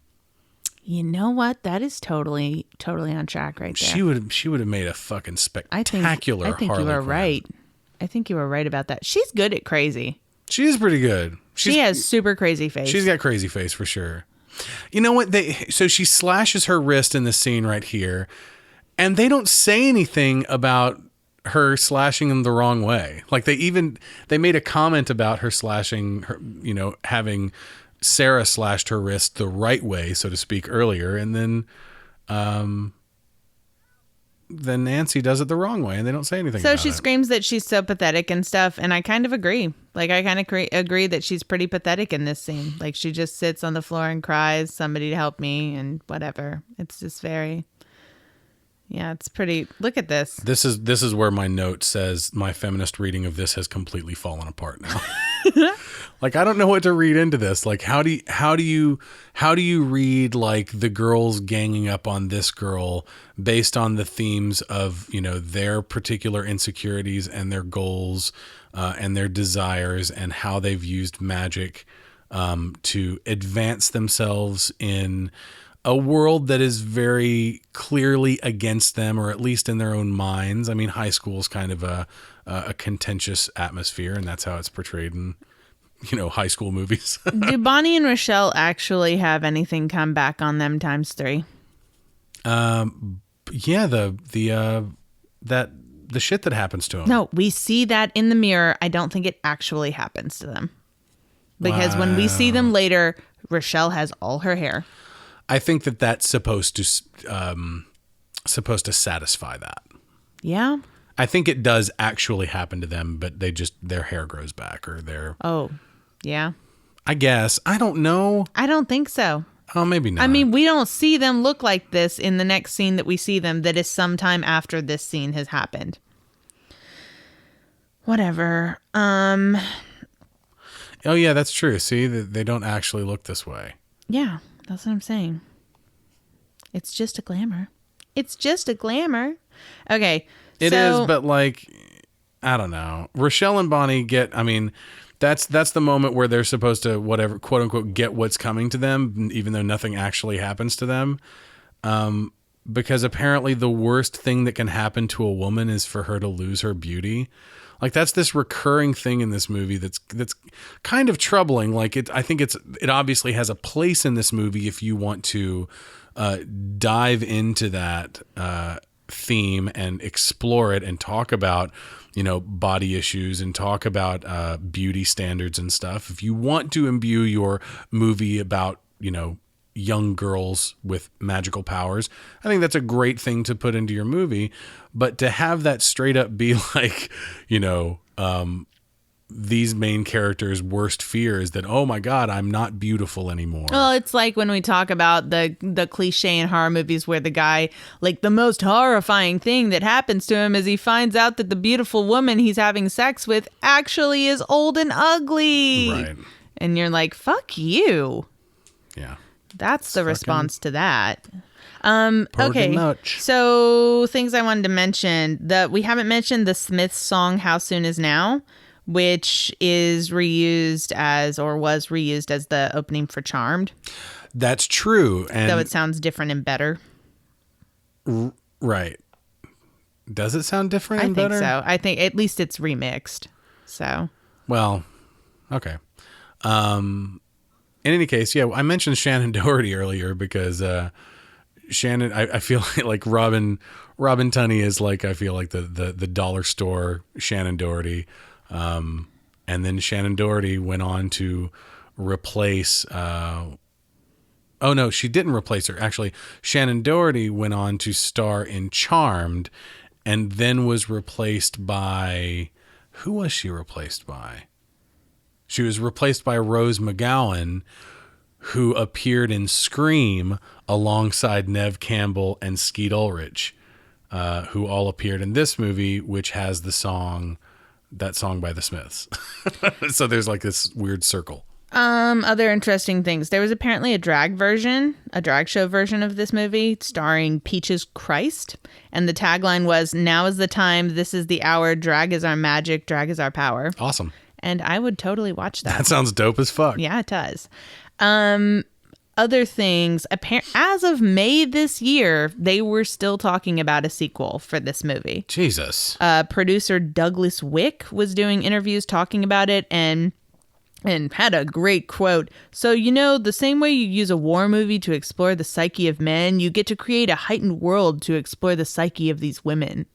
You know what? That is totally on track right there. She would have made a fucking spectacular I think Harley you are Quinn. right. I think you were right about that. She's good at crazy. She is pretty good. She has super crazy face. She's got crazy face for sure. You know what? So she slashes her wrist in this scene right here, and they don't say anything about her slashing him the wrong way. Like they made a comment about her slashing her, having Sarah slashed her wrist the right way, so to speak, earlier, and then Nancy does it the wrong way, and they don't say anything about it. So she screams that she's so pathetic and stuff, and I kind of agree. Like, I kind of agree that she's pretty pathetic in this scene. Like, she just sits on the floor and cries, somebody to help me, and whatever. It's just very... Yeah, it's pretty... Look at this. This is where my note says my feminist reading of this has completely fallen apart now. Like, I don't know what to read into this. Like, how do you read like the girls ganging up on this girl based on the themes of their particular insecurities and their goals and their desires and how they've used magic to advance themselves in a world that is very clearly against them, or at least in their own minds. I mean, high school is kind of a contentious atmosphere, and that's how it's portrayed in, high school movies. Do Bonnie and Rochelle actually have anything come back on them times 3? Yeah, the shit that happens to them. No, we see that in the mirror. I don't think it actually happens to them. Because when we see them later, Rochelle has all her hair. I think that's supposed to satisfy that. Yeah. I think it does actually happen to them, but their hair grows back, or their... Oh, yeah. I guess. I don't know. I don't think so. Oh, maybe not. I mean, we don't see them look like this in the next scene that we see them, that is sometime after this scene has happened. Whatever. Oh, yeah, that's true. See, they don't actually look this way. Yeah. That's what I'm saying. It's just a glamour. It's just a glamour. Okay. It is, but like, I don't know. Rochelle and Bonnie that's the moment where they're supposed to, whatever, quote unquote, get what's coming to them, even though nothing actually happens to them. Because apparently the worst thing that can happen to a woman is for her to lose her beauty. Like, that's this recurring thing in this movie that's kind of troubling. Like, I think it obviously has a place in this movie if you want to dive into that theme and explore it and talk about, body issues and talk about beauty standards and stuff. If you want to imbue your movie about, young girls with magical powers, I think that's a great thing to put into your movie. But to have that straight up be like, these main characters' worst fear is that, oh my God, I'm not beautiful anymore. Well, it's like when we talk about the cliche in horror movies where the guy, like, the most horrifying thing that happens to him is he finds out that the beautiful woman he's having sex with actually is old and ugly. Right. And you're like, fuck you. Yeah. That's the response to that. Okay. Much. So things I wanted to mention, we haven't mentioned the Smiths song "How Soon Is Now," which is reused as the opening for Charmed. That's true. And so it sounds different and better. Right. Does it sound different and better? I think so. I think at least it's remixed. So. Well, okay. In any case, yeah, I mentioned Shannon Doherty earlier because Shannon, I feel like Robin Tunney is like, I feel like the dollar store Shannon Doherty. And then Shannon Doherty went on to replace, oh no, she didn't replace her. Actually, Shannon Doherty went on to star in Charmed and then was replaced by, who was she replaced by? She was replaced by Rose McGowan, who appeared in Scream alongside Neve Campbell and Skeet Ulrich, who all appeared in this movie, which has that song by the Smiths. So there's like this weird circle. Other interesting things. There was apparently a drag show version of this movie starring Peaches Christ. And the tagline was, "Now is the time, this is the hour, drag is our magic, drag is our power." Awesome. And I would totally watch that. That sounds dope as fuck. Yeah, it does. Other things, as of May this year, they were still talking about a sequel for this movie. Jesus. Producer Douglas Wick was doing interviews talking about it and had a great quote. "So, the same way you use a war movie to explore the psyche of men, you get to create a heightened world to explore the psyche of these women."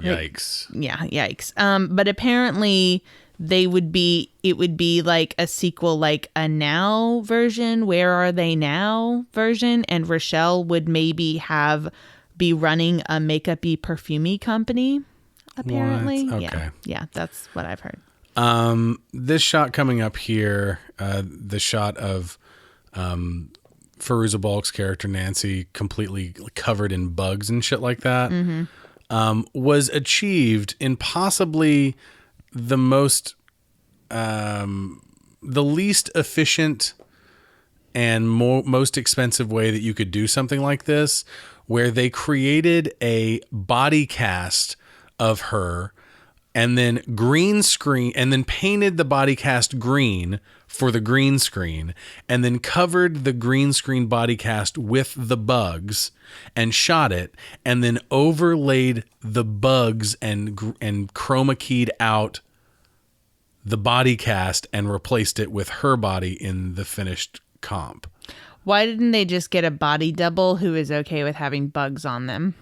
Yikes. Yeah, yikes. But apparently it would be like a sequel, like a Now version, Where Are They Now version, and Rochelle would maybe be running a makeup-y, perfumey company, apparently. What? Okay. Yeah, that's what I've heard. This shot coming up here, the shot of Fairuza Balk's character Nancy completely covered in bugs and shit like that, was achieved in possibly the least efficient and most expensive way that you could do something like this, where they created a body cast of her and then green screen and then painted the body cast green for the green screen and then covered the green screen body cast with the bugs and shot it and then overlaid the bugs and chroma keyed out the body cast and replaced it with her body in the finished comp. Why didn't they just get a body double who is okay with having bugs on them?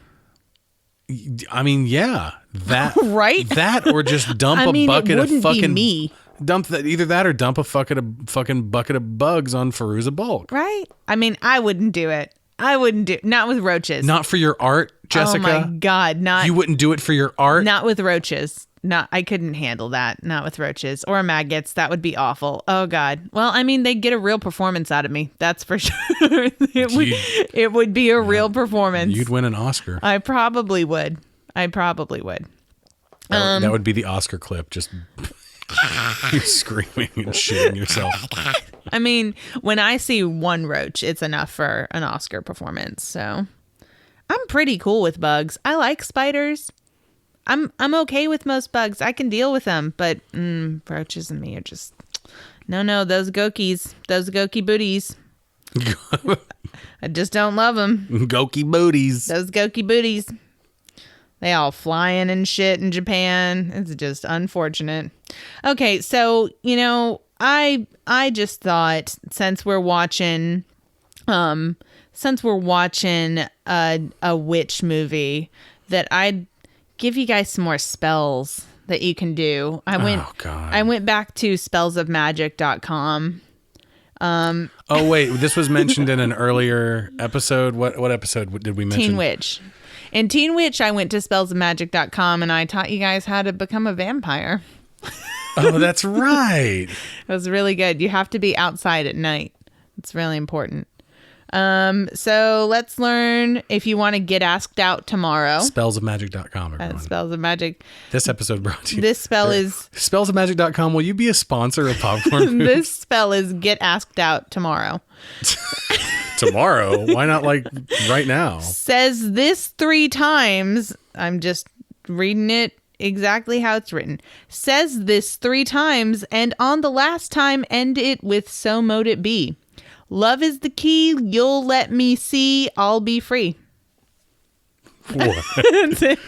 I mean, yeah, that right? That or just dump a bucket of fucking me. Dump that, either that or dump a fucking bucket of bugs on Fairuza Balk. Right? I mean, I wouldn't do it. Not with roaches. Not for your art, Jessica. Oh my God, You wouldn't do it for your art? Not with roaches. I couldn't handle that. Not with roaches or maggots. That would be awful. Oh God. Well, I mean, they'd get a real performance out of me. That's for sure. It would be a real performance. You'd win an Oscar. I probably would. That would be the Oscar clip. Just you screaming and shitting yourself. I mean, when I see one roach, it's enough for an Oscar performance. So I'm pretty cool with bugs. I like spiders. I'm okay with most bugs. I can deal with them, but roaches and me are just no. Those Goki booties. I just don't love them. Goki booties. Those Goki booties. They all flying and shit in Japan. It's just unfortunate. Okay, so I just thought since we're watching a witch movie that I'd give you guys some more spells that you can do. I went back to spellsofmagic.com. Oh wait, this was mentioned in an earlier episode. What episode did we mention? Teen Witch. In Teen Witch, I went to spellsofmagic.com and I taught you guys how to become a vampire. Oh, that's right. It was really good. You have to be outside at night. It's really important. So let's learn if you want to get asked out tomorrow. Spellsofmagic.com, everyone. Spells of Magic. This episode brought to you. This spell is... Spellsofmagic.com. Will you be a sponsor of Popcorn Foods? This spell is get asked out tomorrow. Tomorrow? Why not like right now? Says this 3 times. I'm just reading it exactly how it's written. Says this 3 times, and on the last time end it with "so mote it be." Love is the key. You'll let me see. I'll be free. What?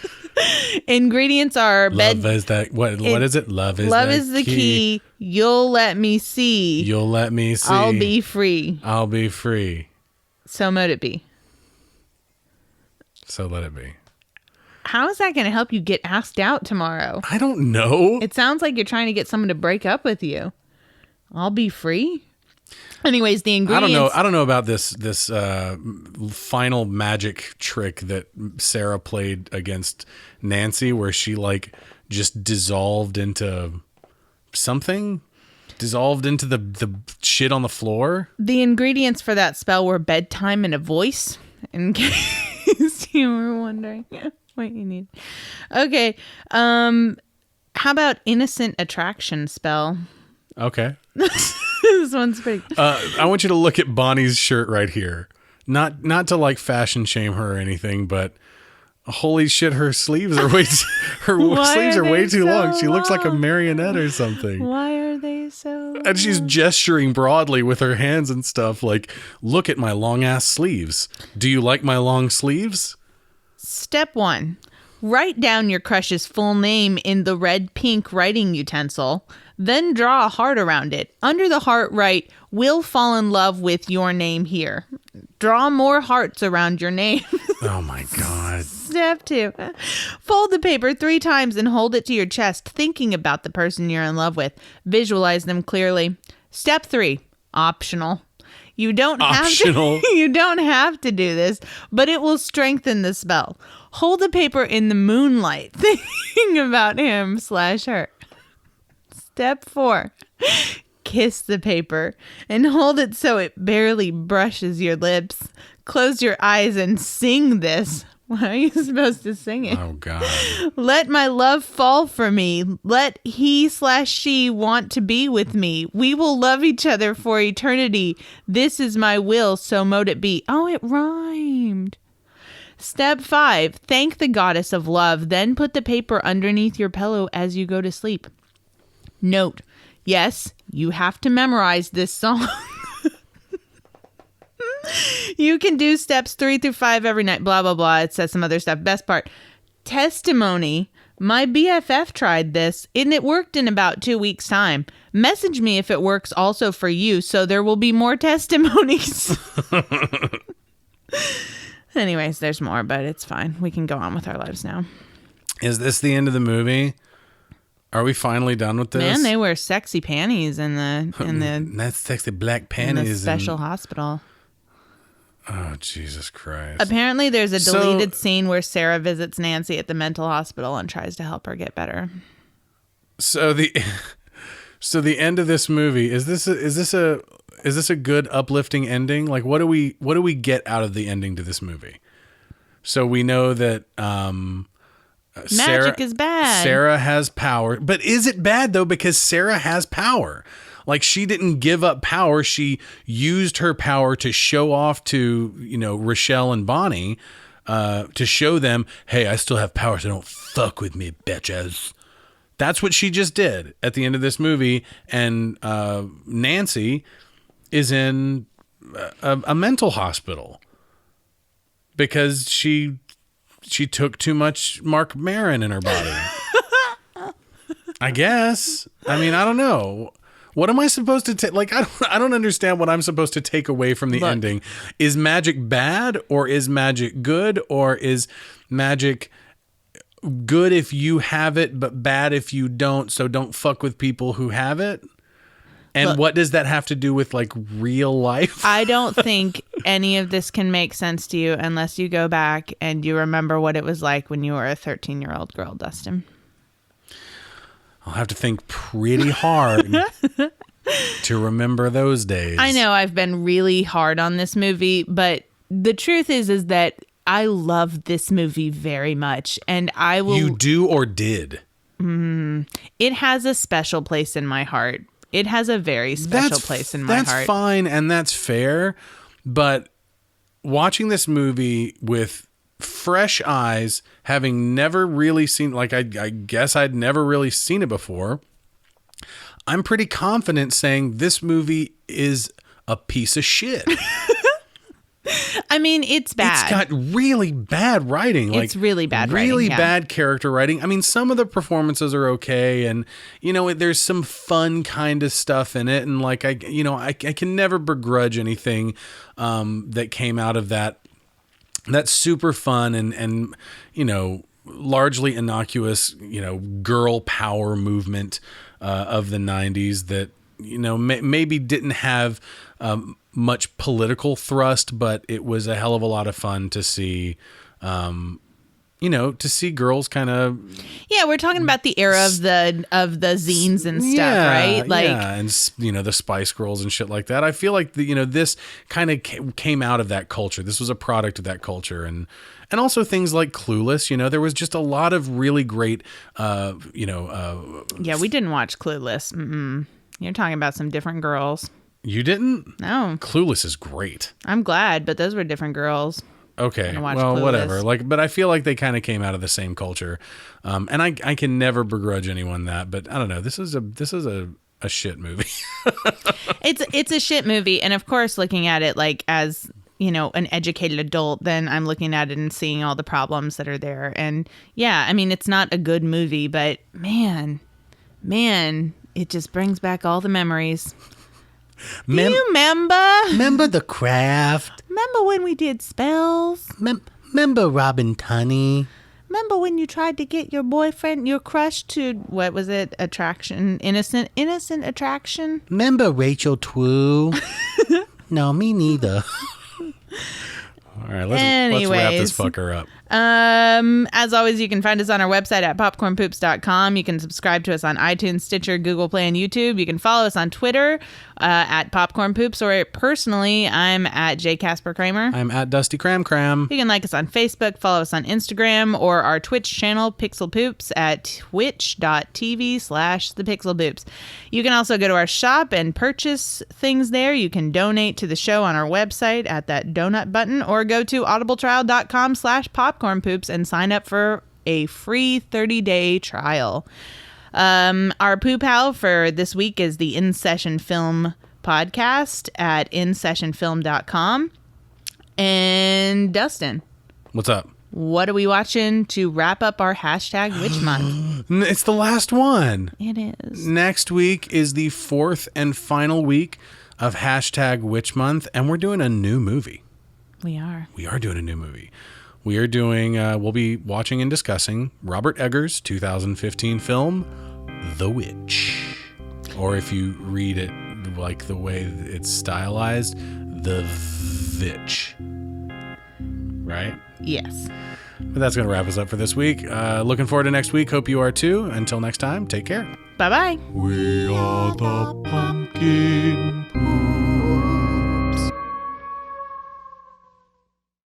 Ingredients are Love is that. What is it? Love is the key. You'll let me see. You'll let me see. I'll be free. I'll be free. So mote it be. So let it be. How is that going to help you get asked out tomorrow? I don't know. It sounds like you're trying to get someone to break up with you. I'll be free. Anyways, the ingredients. I don't know about this final magic trick that Sarah played against Nancy, where she like just dissolved into something, dissolved into the shit on the floor. The ingredients for that spell were bedtime and a voice, in case you were wondering what you need. Okay, how about innocent attraction spell? Okay. This one's pretty. I want you to look at Bonnie's shirt right here. Not to like fashion shame her or anything, but holy shit, her sleeves are way too long. She looks like a marionette or something. Why are they so long? And she's gesturing broadly with her hands and stuff like, look at my long ass sleeves. Do you like my long sleeves? Step 1. Write down your crush's full name in the red-pink writing utensil. Then draw a heart around it. Under the heart, write, "Will fall in love with your name here." Draw more hearts around your name. Oh my God. Step 2. Fold the paper 3 times and hold it to your chest, thinking about the person you're in love with. Visualize them clearly. Step 3. Optional. You don't have to do this, but it will strengthen the spell. Hold the paper in the moonlight, thinking about him/her. Step 4. Kiss the paper and hold it so it barely brushes your lips. Close your eyes and sing this. Why are you supposed to sing it? Oh, God. Let my love fall for me. Let he/she want to be with me. We will love each other for eternity. This is my will, so mote it be. Oh, it rhymed. Step 5. Thank the goddess of love. Then put the paper underneath your pillow as you go to sleep. Note, yes, you have to memorize this song. You can do steps 3 through 5 every night, blah, blah, blah. It says some other stuff. Best part, testimony. My BFF tried this and it worked in about 2 weeks' time. Message me if it works also for you, so there will be more testimonies. Anyways, there's more, but it's fine. We can go on with our lives now. Is this the end of the movie? Are we finally done with this? Man, they wear sexy panties in the that's sexy black in panties. the special hospital. Oh, Jesus Christ. Apparently, there's a deleted scene where Sarah visits Nancy at the mental hospital and tries to help her get better. So the end of this movie, is this a good uplifting ending? Like, what do we get out of the ending to this movie? So we know that Magic is bad. Sarah has power. But is it bad, though? Because Sarah has power. Like, she didn't give up power. She used her power to show off to, Rochelle and Bonnie, to show them, hey, I still have power, so don't fuck with me, bitches. That's what she just did at the end of this movie. And Nancy is in a mental hospital because she took too much Marc Maron in her body. I guess. I mean, I don't know. What am I supposed to take? Like, I don't understand what I'm supposed to take away from the ending. Is magic bad, or is magic good, or is magic good if you have it, but bad if you don't? So don't fuck with people who have it. And what does that have to do with like real life? I don't think any of this can make sense to you unless you go back and you remember what it was like when you were a 13-year-old girl, Dustin. I'll have to think pretty hard to remember those days. I know I've been really hard on this movie, but the truth is that I love this movie very much, and I will. You do or did? It has a special place in my heart. It has a very special place in my heart. That's fine, and that's fair, but watching this movie with fresh eyes, having never really seen, like I guess I'd never really seen it before, I'm pretty confident saying this movie is a piece of shit. I mean, it's bad. It's got really bad writing. It's really bad writing. Really bad character writing. I mean, some of the performances are okay, and there's some fun kind of stuff in it, and like I can never begrudge anything that came out of that. That's super fun and largely innocuous, girl power movement of the 90s that, maybe didn't have much political thrust, but it was a hell of a lot of fun to see, to see girls kind of. Yeah, we're talking about the era of the zines and stuff, right? Like, and the Spice Girls and shit like that. I feel like this kind of came out of that culture. This was a product of that culture, and also things like Clueless. There was just a lot of really great, Yeah, we didn't watch Clueless. Mm-mm. You're talking about some different girls. You didn't? No. Clueless is great. I'm glad, but those were different girls. Okay, Gonna watch well, Clueless. whatever. But I feel like they kind of came out of the same culture, and I can never begrudge anyone that. But I don't know. This is a shit movie. It's a shit movie, and of course, looking at it like as an educated adult, then I'm looking at it and seeing all the problems that are there. And yeah, I mean, it's not a good movie, but man, it just brings back all the memories. Do you remember? Remember The Craft? Remember when we did spells? Remember Robin Tunney? Remember when you tried to get your boyfriend, your crush to, what was it? Attraction? Innocent attraction? Remember Rachel True? No, me neither. All right, let's wrap this Anyways. fucker up. As always, you can find us on our website at popcornpoops.com. You can subscribe to us on iTunes, Stitcher, Google Play, and YouTube. You can follow us on Twitter at popcornpoops, or personally, I'm at jcasperkramer. I'm at Dusty Cram. You can like us on Facebook, follow us on Instagram, or our Twitch channel, Pixel Poops, at twitch.tv/thepixelpoops. You can also go to our shop and purchase things there. You can donate to the show on our website at that donut button, or go to audibletrial.com/popcornpoops and sign up for a free 30-day trial. Our poop howl for this week is the In Session Film podcast at insessionfilm.com. And Dustin, What's up? what are we watching to wrap up our hashtag Witch Month? It's the last one. It is. Next week is the 4th and final week of hashtag Witch Month, and we're doing a new movie. We are. We are doing a new movie. We are doing, we'll be watching and discussing Robert Eggers' 2015 film, The Witch. Or if you read it like the way it's stylized, The Vitch. Right? Yes. But that's going to wrap us up for this week. Looking forward to next week. Hope you are too. Until next time, take care. Bye-bye. We are the pumpkin